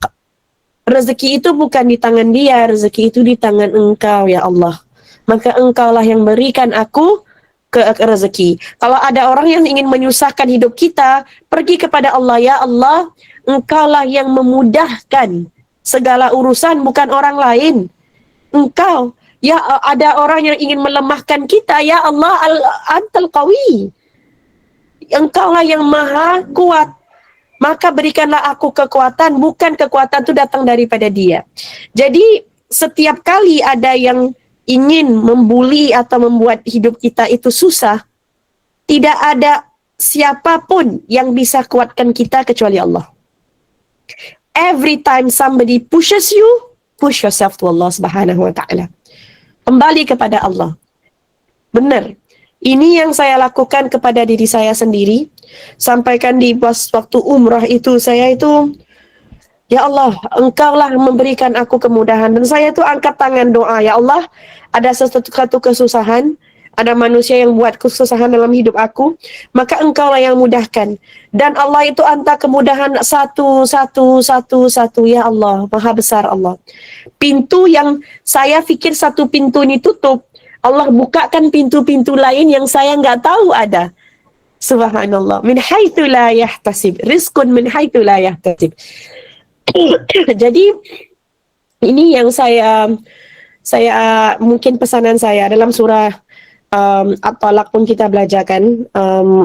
rezeki itu bukan di tangan dia, rezeki itu di tangan engkau ya Allah, maka engkaulah yang berikan aku ke rezeki. Kalau ada orang yang ingin menyusahkan hidup kita, pergi kepada Allah, ya Allah engkaulah yang memudahkan segala urusan, bukan orang lain. Engkau, ya, ada orang yang ingin melemahkan kita, ya Allah antal qawi, engkaulah yang maha kuat, maka berikanlah aku kekuatan, bukan kekuatan itu datang daripada dia. Jadi setiap kali ada yang ingin membuli atau membuat hidup kita itu susah, tidak ada siapapun yang bisa kuatkan kita kecuali Allah. Every time somebody pushes you, push yourself to Allah Subhanahu wa ta'ala. Kembali kepada Allah. Benar. Ini yang saya lakukan kepada diri saya sendiri. Sampaikan di waktu umrah itu, saya itu, ya Allah, engkaulah memberikan aku kemudahan. Dan saya itu angkat tangan doa, ya Allah, ada sesuatu kesusahan, ada manusia yang buat kesusahan dalam hidup aku, maka engkaulah yang mudahkan. Dan Allah itu hantar kemudahan satu, ya Allah, maha besar Allah. Pintu yang saya fikir satu pintu ini tutup, Allah bukakan pintu-pintu lain yang saya nggak tahu ada. Subhanallah. Min haitsu la yahtasib. Rizqun min haitsu la yahtasib. Jadi ini yang saya mungkin pesanan saya dalam surah At-Talaq pun kita belajarkan,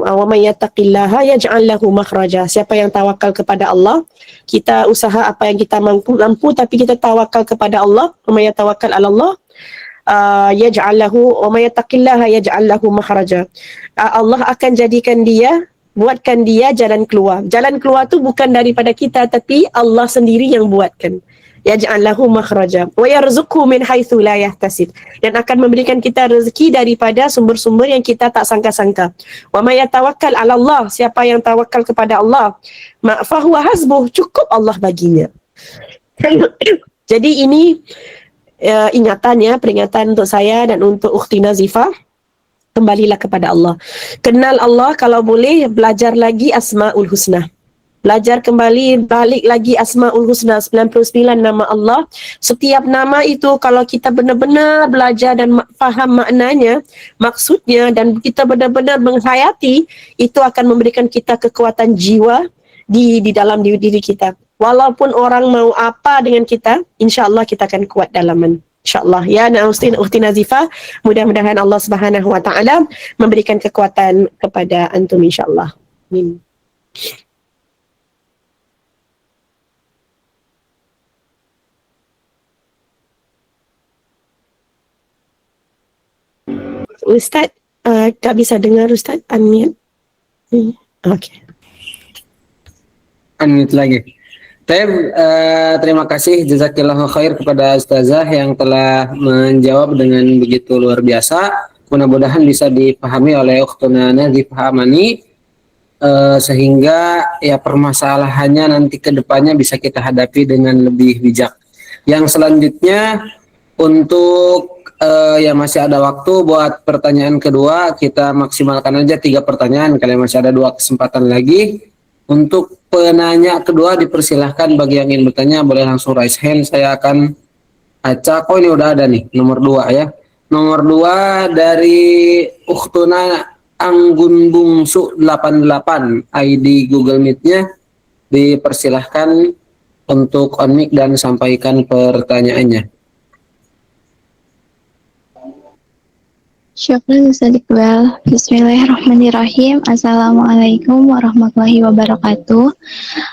wa may yattaqillaha yaj'al lahu makhraja. Siapa yang tawakal kepada Allah, kita usaha apa yang kita mampu, tapi kita tawakal kepada Allah. Wa may yatawakkal 'ala Allah yaj'al lahu, wa may yattaqillaha yaj'al lahu makhraja. Allah akan jadikan dia, buatkan dia jalan keluar. Jalan keluar tu bukan daripada kita, tapi Allah sendiri yang buatkan. Yaj'al lahu makhraja wa yarzuqhu min haitsu la yahtasib, dan akan memberikan kita rezeki daripada sumber-sumber yang kita tak sangka-sangka. Wa may yatawakkal 'ala Allah, siapa yang tawakal kepada Allah, fa huwa hasbuh, cukup Allah baginya. Jadi ini peringatan untuk saya dan untuk ukhti Nazifah. Kembalilah kepada Allah. Kenal Allah, kalau boleh belajar lagi Asmaul Husna. Belajar kembali, balik lagi Asmaul Husna, 99 nama Allah. Setiap nama itu kalau kita benar-benar belajar dan faham maknanya, maksudnya, dan kita benar-benar menghayati, itu akan memberikan kita kekuatan jiwa di dalam diri kita. Walaupun orang mau apa dengan kita, insya-Allah kita akan kuat dalaman. InsyaAllah. Ya, Ukhti Nazifah, mudah-mudahan Allah Subhanahu wa ta'ala memberikan kekuatan kepada antum insyaAllah. Amin. Ustaz, tak bisa dengar Ustaz, unmute. Okay. Unmute lagi. Terima kasih jazakillahu khair kepada Ustazah yang telah menjawab dengan begitu luar biasa. Mudah-mudahan bisa dipahami oleh Ukhtuna Nazifah Amani, sehingga ya permasalahannya nanti ke depannya bisa kita hadapi dengan lebih bijak. Yang selanjutnya untuk ya masih ada waktu buat pertanyaan kedua, kita maksimalkan aja 3 pertanyaan, kalian masih ada 2 kesempatan lagi. Untuk penanya kedua dipersilahkan, bagi yang ingin bertanya boleh langsung raise hand, saya akan acak. Oh, ini udah ada nih nomor 2 ya. Nomor 2 dari Ukhtuna Anggun Bungsu 88, ID Google Meet-nya, dipersilahkan untuk on mic dan sampaikan pertanyaannya. Syukran Ustaz Iqbal. Bismillahirrahmanirrahim. Assalamualaikum warahmatullahi wabarakatuh.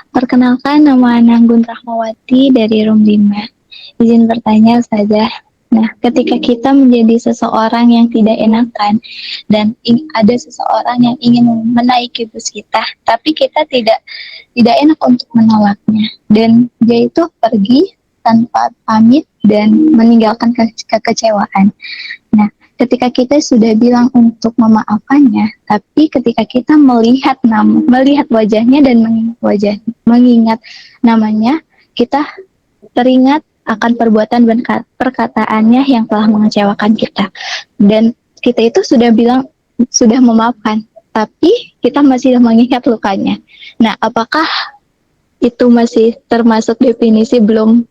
Perkenalkan, nama Nanggun Rahmawati dari Room 5. Izin bertanya Ustazah. Nah, ketika kita menjadi seseorang yang tidak enakan dan ada seseorang yang ingin menaiki bus kita, tapi kita tidak enak untuk menolaknya, dan dia itu pergi tanpa pamit dan meninggalkan kekecewaan. Nah, ketika kita sudah bilang untuk memaafkannya, tapi ketika kita melihat wajahnya dan mengingat namanya, kita teringat akan perbuatan dan perkataannya yang telah mengecewakan kita. Dan kita itu sudah bilang, sudah memaafkan, tapi kita masih mengingat lukanya. Nah, apakah itu masih termasuk definisi belum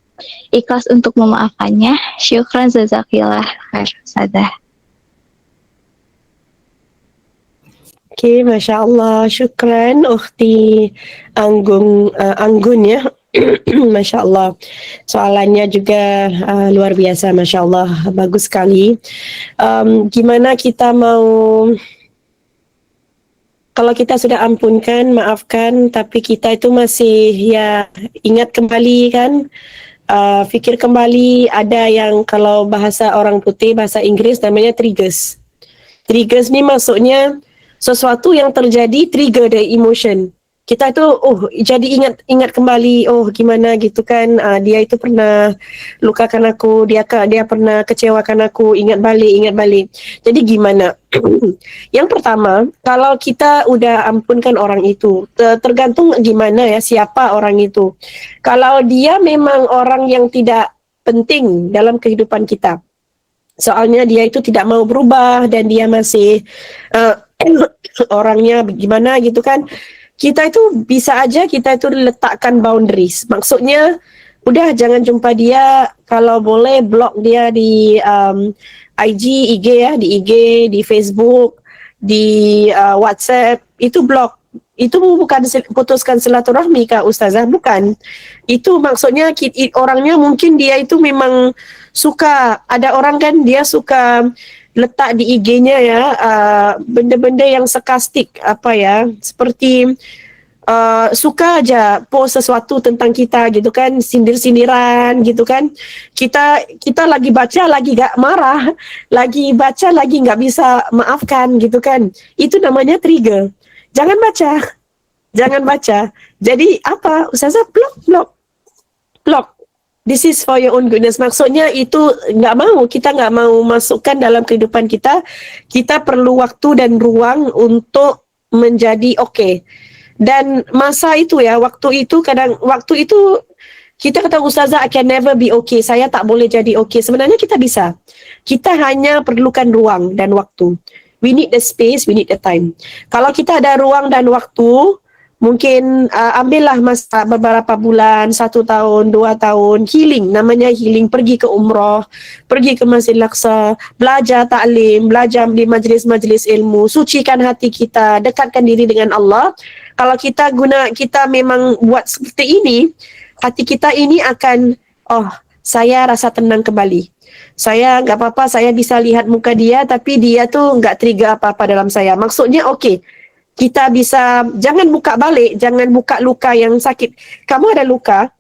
ikhlas untuk memaafkannya? Syukran, jazakillah khair, Ustazah. Oke, Masya Allah, syukran Ukhti Anggun ya. Masya Allah, soalannya juga luar biasa, Masya Allah, bagus sekali. Gimana kita mau, kalau kita sudah ampunkan, maafkan, tapi kita itu masih ya ingat kembali kan, fikir kembali, ada yang kalau bahasa orang putih, bahasa Inggris namanya triggers. Triggers ni maksudnya sesuatu yang terjadi trigger dari emotion. Kita itu jadi ingat kembali, gimana gitu kan, dia itu pernah lukakan aku, dia pernah kecewakan aku, ingat balik. Jadi gimana? Yang pertama, kalau kita udah ampunkan orang itu, tergantung gimana ya, siapa orang itu. Kalau dia memang orang yang tidak penting dalam kehidupan kita, soalnya dia itu tidak mau berubah dan dia masih orangnya gimana gitu kan, kita itu bisa aja kita itu letakkan boundaries. Maksudnya udah jangan jumpa dia, kalau boleh blok dia di IG ya, di IG, di Facebook, di WhatsApp, itu blok. Itu bukan putuskan silaturahmi Kak Ustazah, bukan. Itu maksudnya orangnya mungkin dia itu memang suka, ada orang kan dia suka letak di IG-nya ya benda-benda yang sarkastik, apa ya, seperti suka aja post sesuatu tentang kita gitu kan, sindir-sindiran gitu kan. Kita lagi baca lagi gak marah, lagi baca lagi gak bisa maafkan gitu kan. Itu namanya trigger. Jangan baca. Jadi apa? Ustazah blok. This is for your own goodness. Maksudnya itu kita nggak mau masukkan dalam kehidupan kita. Kita perlu waktu dan ruang untuk menjadi oke. Dan masa itu ya, waktu itu kita kata Ustazah I can never be okay. Saya tak boleh jadi oke. Sebenarnya kita bisa. Kita hanya perlukan ruang dan waktu. We need the space, we need the time. Kalau kita ada ruang dan waktu, mungkin ambillah masa beberapa bulan, 1 tahun, 2 tahun, healing, namanya healing, pergi ke umrah, pergi ke Masjid Al-Aqsa, belajar ta'lim, belajar di majlis-majlis ilmu, sucikan hati kita, dekatkan diri dengan Allah. Kalau kita memang buat seperti ini, hati kita ini akan, saya rasa tenang kembali. Saya nggak apa-apa, saya bisa lihat muka dia, tapi dia tuh nggak trigger apa-apa dalam saya. Maksudnya kita bisa, jangan buka balik, jangan buka luka yang sakit. Kamu ada luka,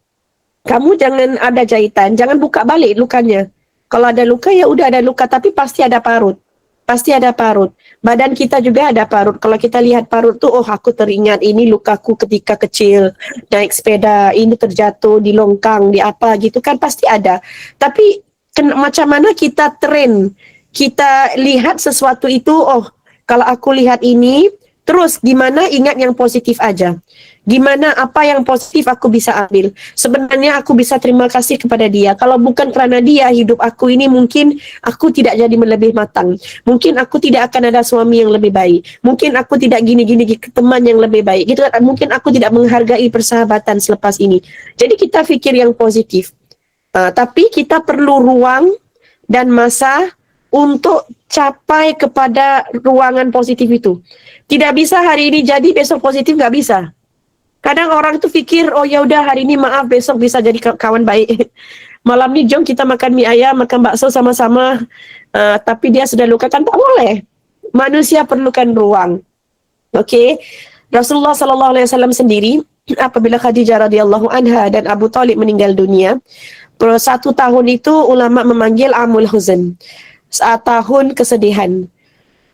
kamu jangan ada jahitan, jangan buka balik lukanya. Kalau ada luka ya udah ada luka, tapi pasti ada parut. Badan kita juga ada parut. Kalau kita lihat parut tuh, aku teringat ini lukaku ketika kecil, naik sepeda, ini terjatuh di longkang, di apa gitu kan, pasti ada. Tapi macam mana kita train, kita lihat sesuatu itu, kalau aku lihat ini, terus gimana ingat yang positif aja. Gimana apa yang positif aku bisa ambil. Sebenarnya aku bisa terima kasih kepada dia. Kalau bukan kerana dia, hidup aku ini mungkin aku tidak jadi lebih matang. Mungkin aku tidak akan ada suami yang lebih baik. Mungkin aku tidak gini-gini teman yang lebih baik. Gitu kan? Mungkin aku tidak menghargai persahabatan selepas ini. Jadi kita fikir yang positif. Tapi kita perlu ruang dan masa untuk capai kepada ruangan positif itu. Tidak bisa hari ini jadi besok positif, nggak bisa. Kadang orang tuh pikir, ya udah hari ini maaf, besok bisa jadi kawan baik. Malam ini jom kita makan mie ayam, makan bakso sama-sama, tapi dia sudah luka, kan tak boleh. Manusia perlukan ruang. Oke. Rasulullah SAW sendiri, apabila Khadijah radhiyallahu anha dan Abu Talib meninggal dunia, 1 tahun itu ulama memanggil Amul Huzn, tahun kesedihan.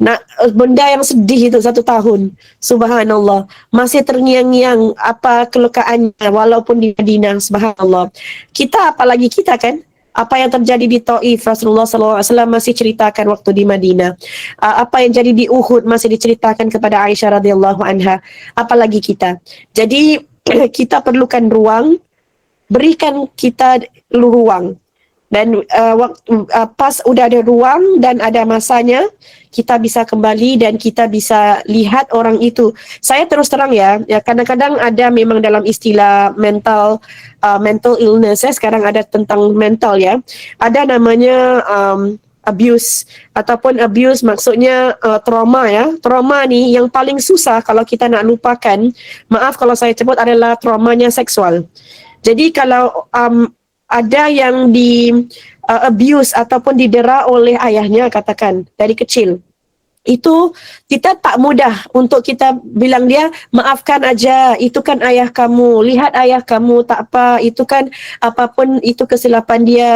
Nah, benda yang sedih itu 1 tahun, subhanallah, masih terngiang-ngiang apa kelukaannya walaupun di Madinah, subhanallah. Kita, apalagi kita kan, apa yang terjadi di Taif, Rasulullah SAW masih ceritakan waktu di Madinah. Apa yang jadi di Uhud masih diceritakan kepada Aisyah radhiyallahu anha, apalagi kita. Jadi kita perlukan ruang berikan kita ruang. Dan waktu pas udah ada ruang dan ada masanya, kita bisa kembali dan kita bisa lihat orang itu. Saya terus terang ya kadang-kadang ada memang dalam istilah mental illness sekarang ada tentang mental ya. Ada namanya abuse ataupun abuse maksudnya trauma ya. Trauma ni yang paling susah kalau kita nak lupakan, maaf kalau saya sebut, adalah traumanya seksual. Jadi kalau ada yang di abuse ataupun didera oleh ayahnya katakan dari kecil, itu kita tak mudah untuk kita bilang dia maafkan aja, itu kan ayah kamu, lihat ayah kamu tak apa, itu kan apapun itu kesilapan dia.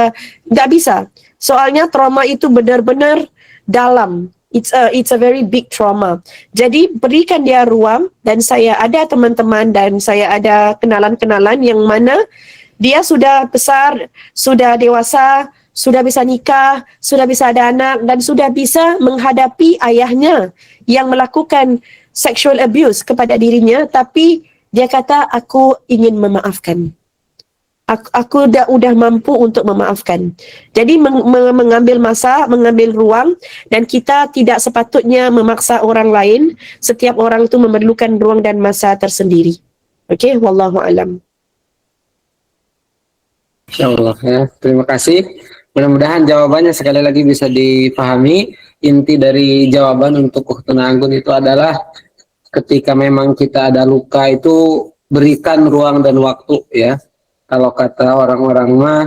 Tak bisa, soalnya trauma itu benar-benar dalam. It's a very big trauma. Jadi berikan dia ruang, dan saya ada teman-teman dan saya ada kenalan-kenalan yang mana dia sudah besar, sudah dewasa, sudah bisa nikah, sudah bisa ada anak, dan sudah bisa menghadapi ayahnya yang melakukan sexual abuse kepada dirinya, tapi dia kata, aku ingin memaafkan. Aku udah mampu untuk memaafkan. Jadi mengambil masa, mengambil ruang, dan kita tidak sepatutnya memaksa orang lain. Setiap orang itu memerlukan ruang dan masa tersendiri. Okey, wallahu alam. Insyaallah ya. Terima kasih. Mudah-mudahan jawabannya sekali lagi bisa dipahami. Inti dari jawaban untuk Ukhtuna Anggun itu adalah ketika memang kita ada luka itu berikan ruang dan waktu ya. Kalau kata orang-orang mah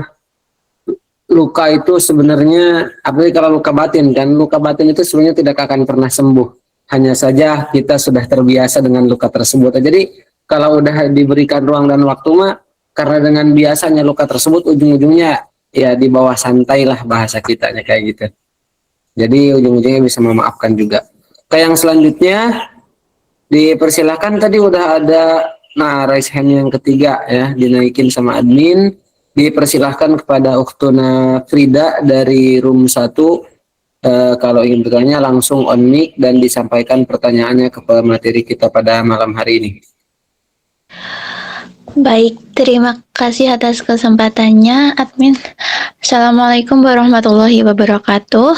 luka itu sebenarnya, apalagi kalau luka batin kan, luka batin itu sebenarnya tidak akan pernah sembuh. Hanya saja kita sudah terbiasa dengan luka tersebut. Jadi kalau udah diberikan ruang dan waktu mah, karena dengan biasanya luka tersebut ujung-ujungnya ya di bawah santai lah bahasa kitanya kayak gitu. Jadi ujung-ujungnya bisa memaafkan juga. Kayak yang selanjutnya dipersilakan, tadi udah ada raise hand yang ketiga ya, dinaikin sama admin. Dipersilahkan kepada Ukhtuna Frida dari room 1 kalau ingin bertanya langsung on mic dan disampaikan pertanyaannya ke pemateri kita pada malam hari ini. Baik, terima kasih atas kesempatannya, admin. Assalamualaikum warahmatullahi wabarakatuh.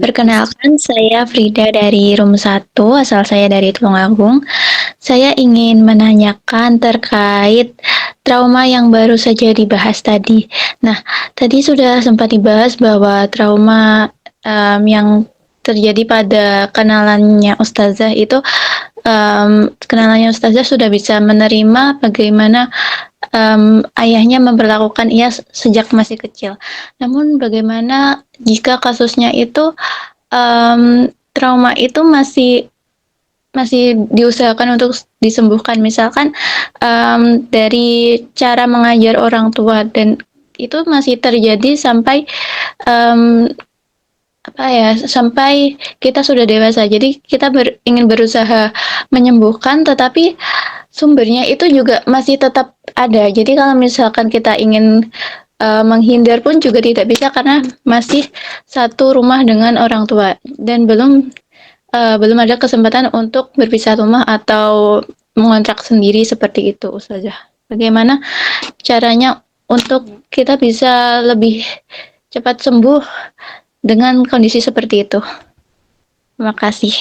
Perkenalkan, saya Frida dari room 1, asal saya dari Tulungagung. Saya ingin menanyakan terkait trauma yang baru saja dibahas tadi. Nah, tadi sudah sempat dibahas bahwa trauma yang terjadi pada kenalannya Ustazah itu, kenalannya Ustazah sudah bisa menerima bagaimana ayahnya memperlakukan ia sejak masih kecil. Namun bagaimana jika kasusnya itu trauma itu masih diusahakan untuk disembuhkan, misalkan dari cara mengajar orang tua, dan itu masih terjadi sampai sampai kita sudah dewasa. Jadi kita ingin berusaha menyembuhkan, tetapi sumbernya itu juga masih tetap ada. Jadi kalau misalkan kita ingin menghindar pun juga tidak bisa, karena masih satu rumah dengan orang tua dan belum ada kesempatan untuk berpisah rumah atau mengontrak sendiri seperti itu, Ustazah. Bagaimana caranya untuk kita bisa lebih cepat sembuh dengan kondisi seperti itu? Terima kasih.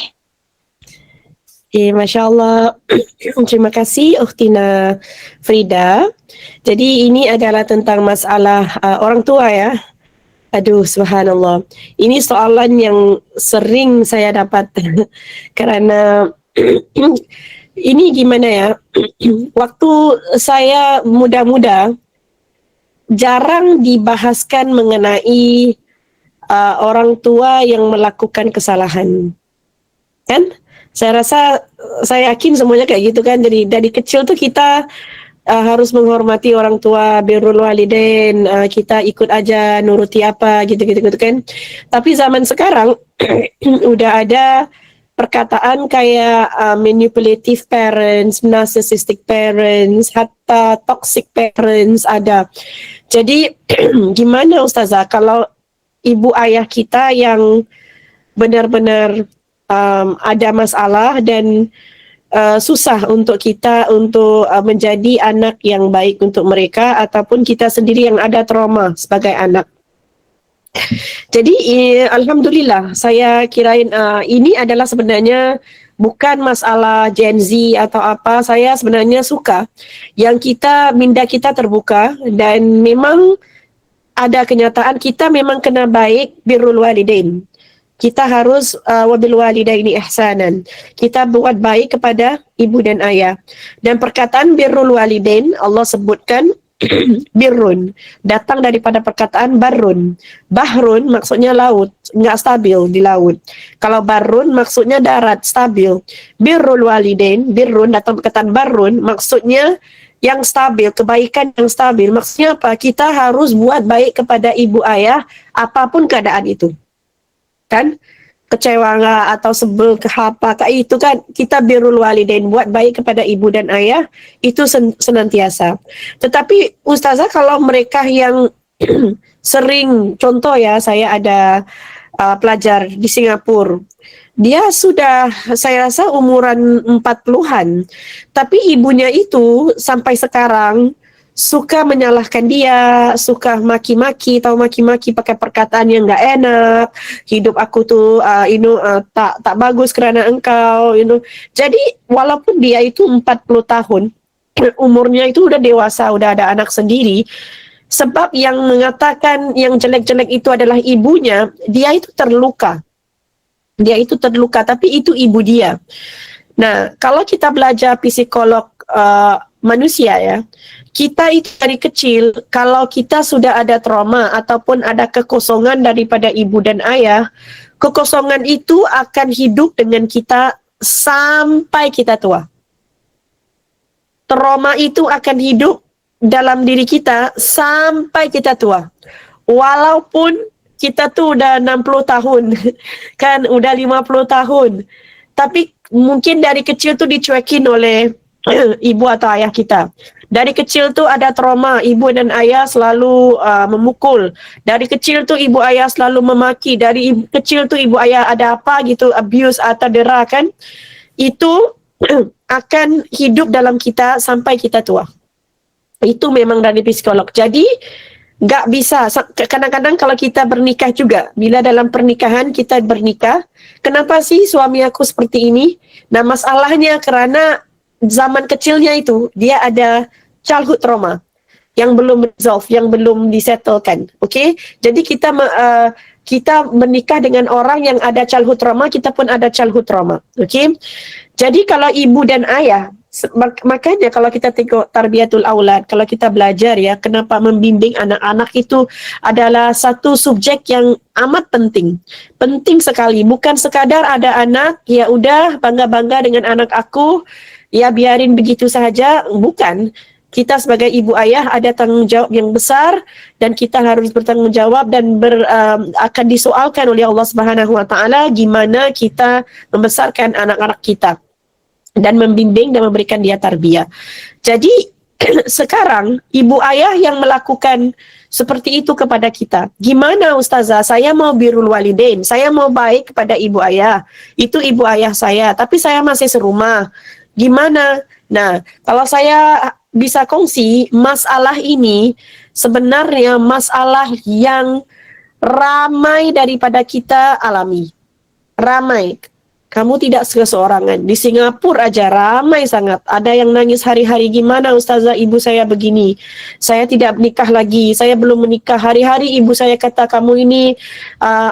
Masya Allah. Terima kasih Ukhtina Frida. Jadi ini adalah tentang masalah orang tua ya. Aduh, subhanallah. Ini soalan yang sering saya dapat karena ini gimana ya, waktu saya muda-muda jarang dibahaskan mengenai orang tua yang melakukan kesalahan, kan? Saya rasa, saya yakin semuanya kayak gitu kan. Jadi dari kecil tuh kita harus menghormati orang tua, birrul walidain, kita ikut aja nuruti apa gitu kan. Tapi zaman sekarang udah ada perkataan kayak manipulative parents, narcissistic parents, hatta toxic parents ada. Jadi gimana Ustazah kalau ibu ayah kita yang benar-benar ada masalah dan susah untuk kita untuk menjadi anak yang baik untuk mereka, ataupun kita sendiri yang ada trauma sebagai anak. Jadi alhamdulillah, saya kirain ini adalah sebenarnya bukan masalah Gen Z atau apa. Saya sebenarnya suka yang minda kita terbuka, dan memang ada kenyataan kita memang kena baik, birrul walidain. Kita harus wabil walidaini ihsanan. Kita buat baik kepada ibu dan ayah. Dan perkataan birrul walidain Allah sebutkan birrun, datang daripada perkataan barrun. Bahrun maksudnya laut, enggak stabil di laut. Kalau barrun maksudnya darat, stabil. Birrul walidain, birrun datang perkataan barrun maksudnya yang stabil, kebaikan yang stabil. Maksudnya apa? Kita harus buat baik kepada ibu ayah apapun keadaan itu. Kan? Kecewa nggak atau sebel ke apa itu kan, kita birrul walidain, buat baik kepada ibu dan ayah itu senantiasa. Tetapi ustazah, kalau mereka yang sering, contoh ya, saya ada pelajar di Singapura, dia sudah saya rasa umuran 40-an, tapi ibunya itu sampai sekarang suka menyalahkan dia, suka maki-maki, tahu maki-maki pakai perkataan yang enggak enak. Hidup aku tuh tak bagus kerana engkau, Jadi walaupun dia itu 40 tahun, umurnya itu udah dewasa, udah ada anak sendiri, sebab yang mengatakan yang jelek-jelek itu adalah ibunya, dia itu terluka. Dia itu terluka, tapi itu ibu dia. Nah, kalau kita belajar psikolog manusia ya, kita itu dari kecil, kalau kita sudah ada trauma ataupun ada kekosongan daripada ibu dan ayah, kekosongan itu akan hidup dengan kita sampai kita tua. Trauma itu akan hidup dalam diri kita sampai kita tua. Walaupun kita tuh udah 60 tahun, kan udah 50 tahun, tapi mungkin dari kecil tuh dicuekin oleh ibu atau ayah kita. Dari kecil tuh ada trauma, ibu dan ayah selalu memukul. Dari kecil tuh ibu ayah selalu memaki. Dari kecil tuh ibu ayah ada apa gitu, abuse atau dera kan. Itu akan hidup dalam kita sampai kita tua. Itu memang dari psikolog. Jadi nggak bisa, kadang-kadang kalau kita bernikah juga, bila dalam pernikahan kita bernikah, kenapa sih suami aku seperti ini? Nah, masalahnya kerana zaman kecilnya itu dia ada childhood trauma yang belum resolve, yang belum disettlekan. Okey, jadi kita menikah dengan orang yang ada childhood trauma, kita pun ada childhood trauma. Okey, jadi kalau ibu dan ayah, makanya kalau kita tengok tarbiyatul aulad, kalau kita belajar ya, kenapa membimbing anak-anak itu adalah satu subjek yang amat penting. Penting sekali, bukan sekadar ada anak, ya udah bangga-bangga dengan anak aku, ya biarin begitu saja, bukan. Kita sebagai ibu ayah ada tanggungjawab yang besar, dan kita harus bertanggung jawab dan akan disoalkan oleh Allah Subhanahu Wa Taala gimana kita membesarkan anak-anak kita dan membimbing dan memberikan dia tarbiyah. Jadi sekarang ibu ayah yang melakukan seperti itu kepada kita. Gimana ustazah? Saya mau birrul walidain, saya mau baik kepada ibu ayah. Itu ibu ayah saya, tapi saya masih serumah. Gimana? Nah, kalau saya bisa kongsi, masalah ini sebenarnya masalah yang ramai daripada kita alami. Ramai. Kamu tidak seseorangan. Di Singapura aja ramai sangat. Ada yang nangis hari-hari, gimana ustazah, ibu saya begini. Saya tidak menikah lagi. Saya belum menikah. Hari-hari ibu saya kata, kamu ini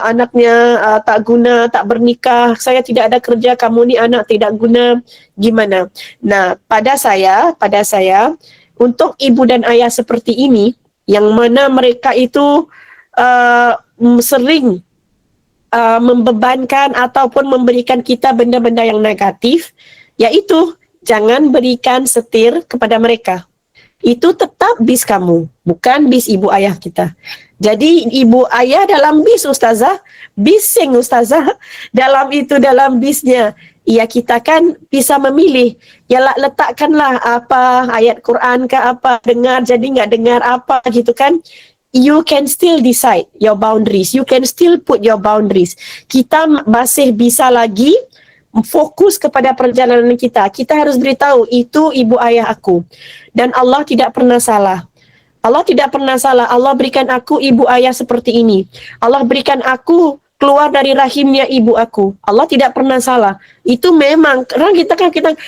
anaknya tak guna, tak bernikah. Saya tidak ada kerja, kamu ini anak tidak guna. Gimana? Nah, pada saya, untuk ibu dan ayah seperti ini, yang mana mereka itu sering membebankan ataupun memberikan kita benda-benda yang negatif, yaitu jangan berikan setir kepada mereka. Itu tetap bis kamu, bukan bis ibu ayah kita. Jadi ibu ayah dalam bis ustazah, bising ustazah, dalam bisnya. Ya kita kan bisa memilih, ya letakkanlah apa ayat Quran ke apa, dengar jadi nggak dengar apa gitu kan. You can still decide your boundaries. You can still put your boundaries. Kita masih bisa lagi fokus kepada perjalanan kita. Kita harus beritahu, itu ibu ayah aku. Dan Allah tidak pernah salah. Allah tidak pernah salah. Allah berikan aku ibu ayah seperti ini. Allah berikan aku keluar dari rahimnya ibu aku. Allah tidak pernah salah. Itu memang, karena kita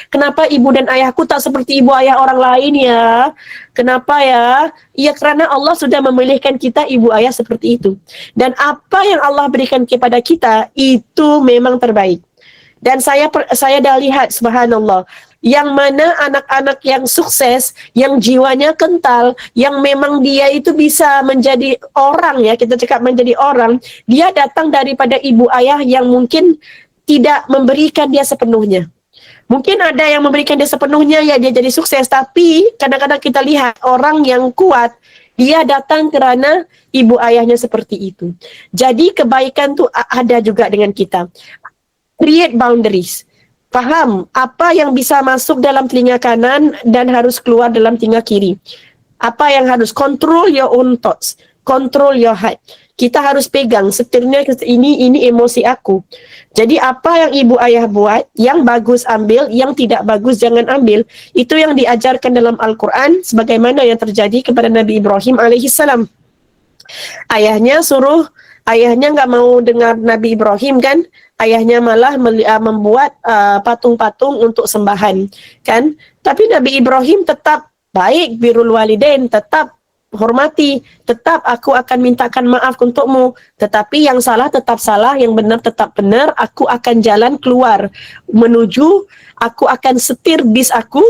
kenapa ibu dan ayahku tak seperti ibu ayah orang lain ya? Kenapa ya? Ya karena Allah sudah memilihkan kita ibu ayah seperti itu. Dan apa yang Allah berikan kepada kita, itu memang terbaik. Dan saya dah lihat, subhanallah, yang mana anak-anak yang sukses, yang jiwanya kental, yang memang dia itu bisa menjadi orang ya, kita cakap menjadi orang, dia datang daripada ibu ayah yang mungkin tidak memberikan dia sepenuhnya. Mungkin ada yang memberikan dia sepenuhnya ya dia jadi sukses, tapi kadang-kadang kita lihat orang yang kuat, dia datang kerana ibu ayahnya seperti itu. Jadi kebaikan tu ada juga dengan kita. Create boundaries. Faham apa yang bisa masuk dalam telinga kanan dan harus keluar dalam telinga kiri. Apa yang harus, control your own thoughts, control your heart. Kita harus pegang setirnya, ini emosi aku. Jadi apa yang ibu ayah buat, yang bagus ambil, yang tidak bagus jangan ambil. Itu yang diajarkan dalam Al-Quran sebagaimana yang terjadi kepada Nabi Ibrahim alaihissalam. Ayahnya nggak mau dengar Nabi Ibrahim kan, ayahnya malah membuat patung-patung untuk sembahan kan. Tapi Nabi Ibrahim tetap baik, birrul walidain, tetap hormati, tetap aku akan mintakan maaf untukmu, tetapi yang salah tetap salah, yang benar tetap benar. Aku akan jalan keluar aku akan setir bis aku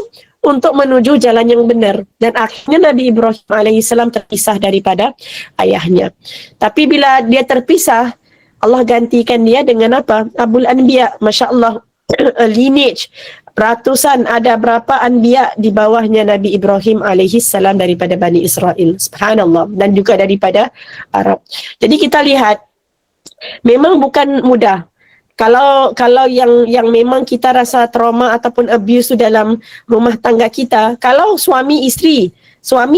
untuk menuju jalan yang benar. Dan akhirnya Nabi Ibrahim alaihissalam terpisah daripada ayahnya. Tapi bila dia terpisah, Allah gantikan dia dengan apa? Abul Anbiya, Masya Allah, lineage. Ratusan, ada berapa anbiya di bawahnya Nabi Ibrahim alaihissalam daripada Bani Israel. Subhanallah. Dan juga daripada Arab. Jadi kita lihat, memang bukan mudah. Kalau yang memang kita rasa trauma ataupun abuse dalam rumah tangga kita, kalau suami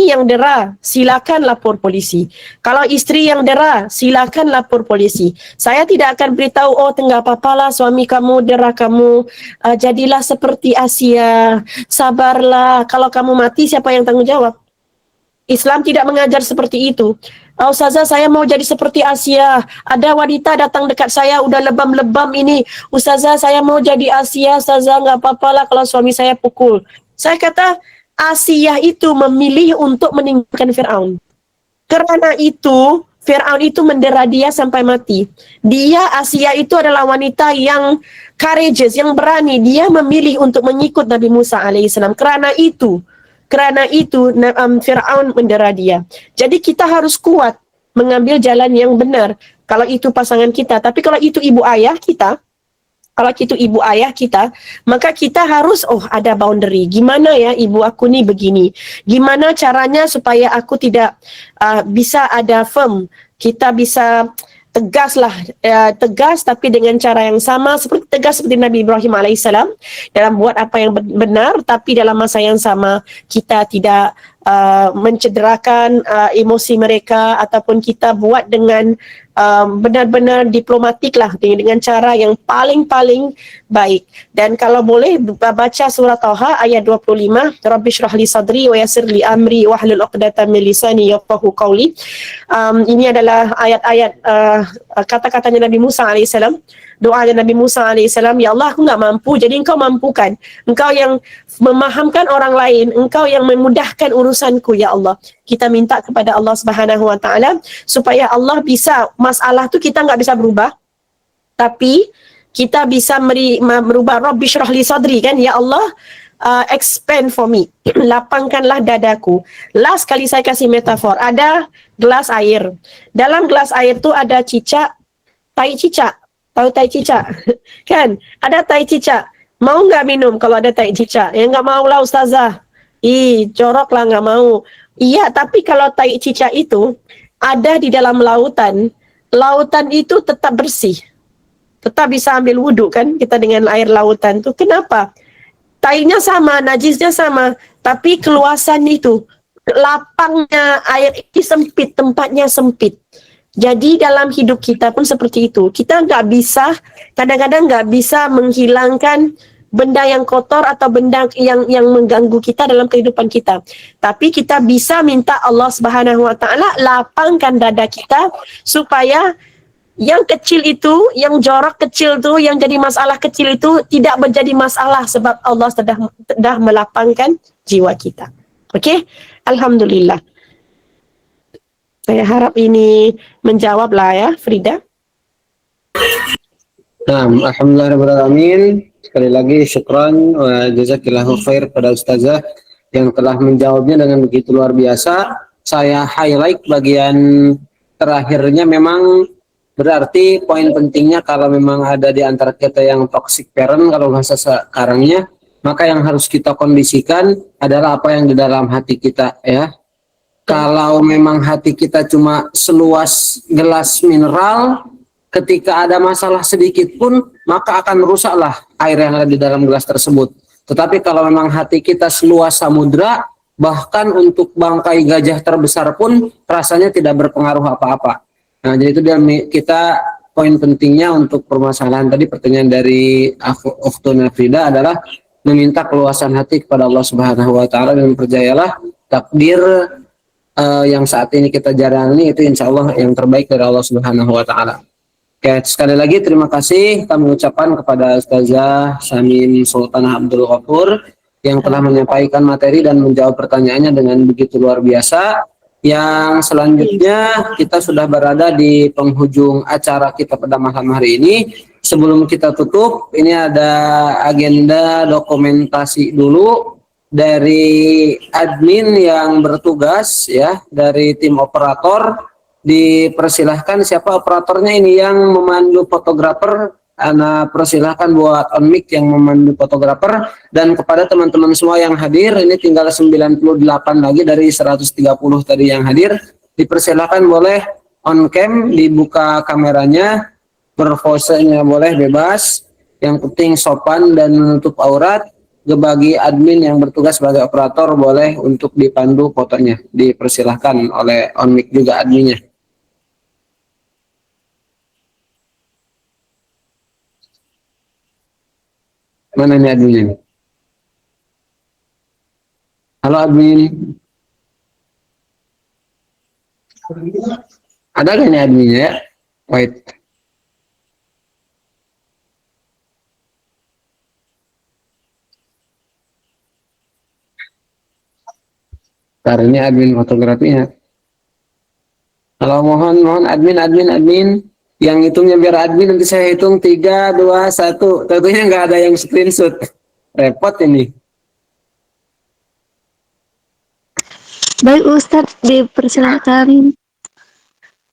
yang dera, silakan lapor polisi. Kalau isteri yang dera, silakan lapor polisi. Saya tidak akan beritahu, oh enggak apa-apalah suami kamu dera kamu, jadilah seperti Asia, sabarlah, kalau kamu mati siapa yang tanggung jawab? Islam tidak mengajar seperti itu. Oh, Ustazah, saya mau jadi seperti Asia. Ada wanita datang dekat saya, udah lebam-lebam ini. Ustazah, saya mau jadi Asia. Ustazah, nggak apa-apalah kalau suami saya pukul. Saya kata, Asia itu memilih untuk meninggalkan Fir'aun. Karena itu, Fir'aun itu mendera dia sampai mati. Asia itu adalah wanita yang courageous, yang berani. Dia memilih untuk mengikut Nabi Musa alaihissalam. Karena itu Fir'aun mendera dia. Jadi kita harus kuat mengambil jalan yang benar. Kalau itu pasangan kita, tapi kalau itu ibu ayah kita, maka kita harus ada boundary. Gimana ya ibu aku nih begini? Gimana caranya supaya aku tidak bisa ada firm? Kita bisa tegas tapi dengan cara yang sama, seperti Nabi Ibrahim alaihissalam dalam buat apa yang benar, tapi dalam masa yang sama kita tidak mencederakan emosi mereka, ataupun kita buat dengan benar-benar diplomatik lah, dengan cara yang paling baik. Dan kalau boleh baca surah Taha ayat 25, Rabbi shrah li sadri wa yassir li amri wahlul 'uqdatam min lisani yafqahu qawli. Ini adalah ayat-ayat kata-katanya Nabi Musa alaihissalam, doanya Nabi Musa alaihissalam, ya Allah aku enggak mampu, jadi engkau mampukan. Engkau yang memahamkan orang lain, engkau yang memudahkan urusanku ya Allah. Kita minta kepada Allah Subhanahu wa taala supaya Allah bisa, masalah tu kita enggak bisa berubah, tapi kita bisa merubah. Rabbi shrah li sadri kan, ya Allah, expand for me, lapangkanlah dadaku. Last kali saya kasih metafor, ada gelas air. Dalam gelas air tu ada cicak, tai cicak. Tahu tai cicak? Kan? Ada tai cicak. Mau nggak minum kalau ada tai cicak? Ya nggak mau lah Ustazah. Jorok lah, nggak mau. Iya, tapi kalau tai cicak itu ada di dalam lautan, lautan itu tetap bersih. Tetap bisa ambil wudhu kan kita dengan air lautan tu. Kenapa? Tainya sama, najisnya sama, tapi keluasan itu, lapangnya air ini sempit, tempatnya sempit. Jadi dalam hidup kita pun seperti itu. Kita kadang-kadang nggak bisa menghilangkan benda yang kotor atau benda yang mengganggu kita dalam kehidupan kita. Tapi kita bisa minta Allah Subhanahu wa taala lapangkan dada kita supaya yang kecil itu, yang jorok kecil itu, yang jadi masalah kecil itu tidak menjadi masalah sebab Allah sudah melapangkan jiwa kita. Okey? Alhamdulillah. Saya harap ini menjawab lah ya, Frida. Nah, alhamdulillahirrahmanirrahim. Sekali lagi syukran wa jazakillahu khair pada ustazah yang telah menjawabnya dengan begitu luar biasa. Saya highlight bagian terakhirnya, memang berarti poin pentingnya kalau memang ada di antara kita yang toxic parent kalau bahasa sekarangnya, maka yang harus kita kondisikan adalah apa yang di dalam hati kita ya. Kalau memang hati kita cuma seluas gelas mineral, ketika ada masalah sedikit pun, maka akan rusaklah air yang ada di dalam gelas tersebut. Tetapi kalau memang hati kita seluas samudra, bahkan untuk bangkai gajah terbesar pun rasanya tidak berpengaruh apa-apa. Nah, jadi itu dia kita poin pentingnya untuk permasalahan tadi, pertanyaan dari Ukhtuna Frida adalah meminta keluasan hati kepada Allah Subhanahu wa taala, dan percayalah takdir yang saat ini kita jalani itu insya Allah yang terbaik dari Allah Subhanahu wa taala. Oke, sekali lagi terima kasih kami ucapkan kepada Ustazah Syamin Sultanah Abdul Ghafur yang telah menyampaikan materi dan menjawab pertanyaannya dengan begitu luar biasa. Yang selanjutnya kita sudah berada di penghujung acara kita pada malam hari ini. Sebelum kita tutup, ini ada agenda dokumentasi dulu dari admin yang bertugas ya, dari tim operator. Dipersilahkan siapa operatornya ini yang memandu fotografer, Ana persilahkan buat on mic yang memandu fotografer. Dan kepada teman-teman semua yang hadir, ini tinggal 98 lagi dari 130 tadi yang hadir, dipersilahkan boleh on cam, dibuka kameranya, berposenya boleh bebas, yang penting sopan dan menutup aurat. Bagi admin yang bertugas sebagai operator boleh untuk dipandu fotonya, dipersilahkan oleh on mic juga adminnya. Mana nih adminnya? Halo admin. Ada gak nih adminnya? Wait. Ntar ini admin fotografinya. Kalau mohon admin yang hitungnya biar admin, nanti saya hitung 3, 2, 1. Tentunya nggak ada yang screenshot. Repot ini. Baik Ustadz, dipersilakan.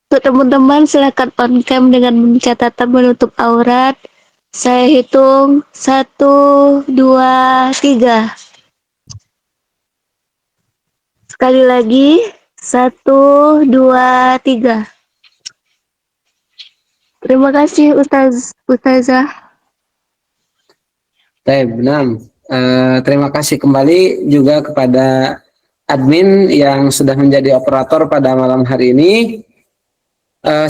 Untuk teman-teman silakan on cam dengan catatan menutup aurat. Saya hitung 1, 2, 3. Sekali lagi 1, 2, 3. Terima kasih Ustazah. Benar. Terima kasih kembali juga kepada admin yang sudah menjadi operator pada malam hari ini.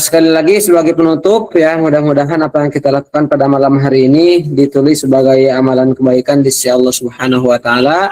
Sekali lagi sebagai penutup ya, mudah-mudahan apa yang kita lakukan pada malam hari ini ditulis sebagai amalan kebaikan di sisi Allah Subhanahu wa taala.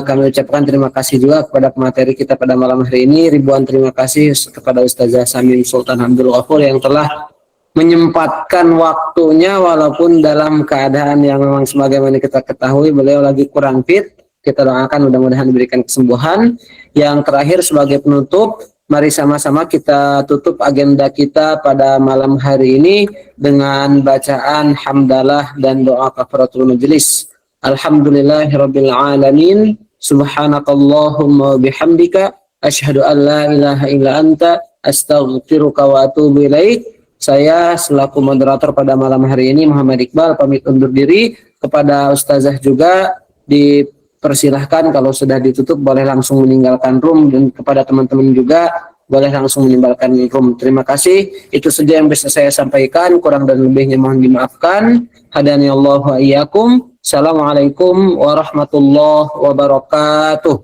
Kami ucapkan terima kasih juga kepada pemateri kita pada malam hari ini. Ribuan terima kasih kepada Ustazah Syamin Sultan Abdul Ghafur yang telah menyempatkan waktunya walaupun dalam keadaan yang memang sebagaimana kita ketahui beliau lagi kurang fit. Kita doakan mudah-mudahan diberikan kesembuhan. Yang terakhir sebagai penutup, mari sama-sama kita tutup agenda kita pada malam hari ini dengan bacaan hamdalah dan doa kafaratul majelis. Alhamdulillahirabbil alamin. Subhanakallahumma bihamdika asyhadu an la ilaha illa anta astaghfiruka wa atubu ilaik. Saya selaku moderator pada malam hari ini Muhammad Iqbal pamit undur diri. Kepada ustazah juga dipersilahkan kalau sudah ditutup boleh langsung meninggalkan room, dan kepada teman-teman juga boleh langsung meninggalkan room. Terima kasih. Itu saja yang bisa saya sampaikan. Kurang dan lebihnya mohon dimaafkan. Hadaniyallahu wa iyyakum. Assalamualaikum warahmatullahi wabarakatuh.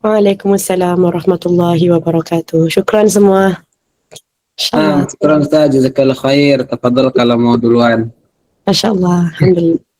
Waalaikumsalam warahmatullahi wabarakatuh. Syukran semua. Insyaallah. Syukran Ustaz, jazakallah khair. Tafadhal kalau mau duluan. Masya Allah. Alhamdulillah.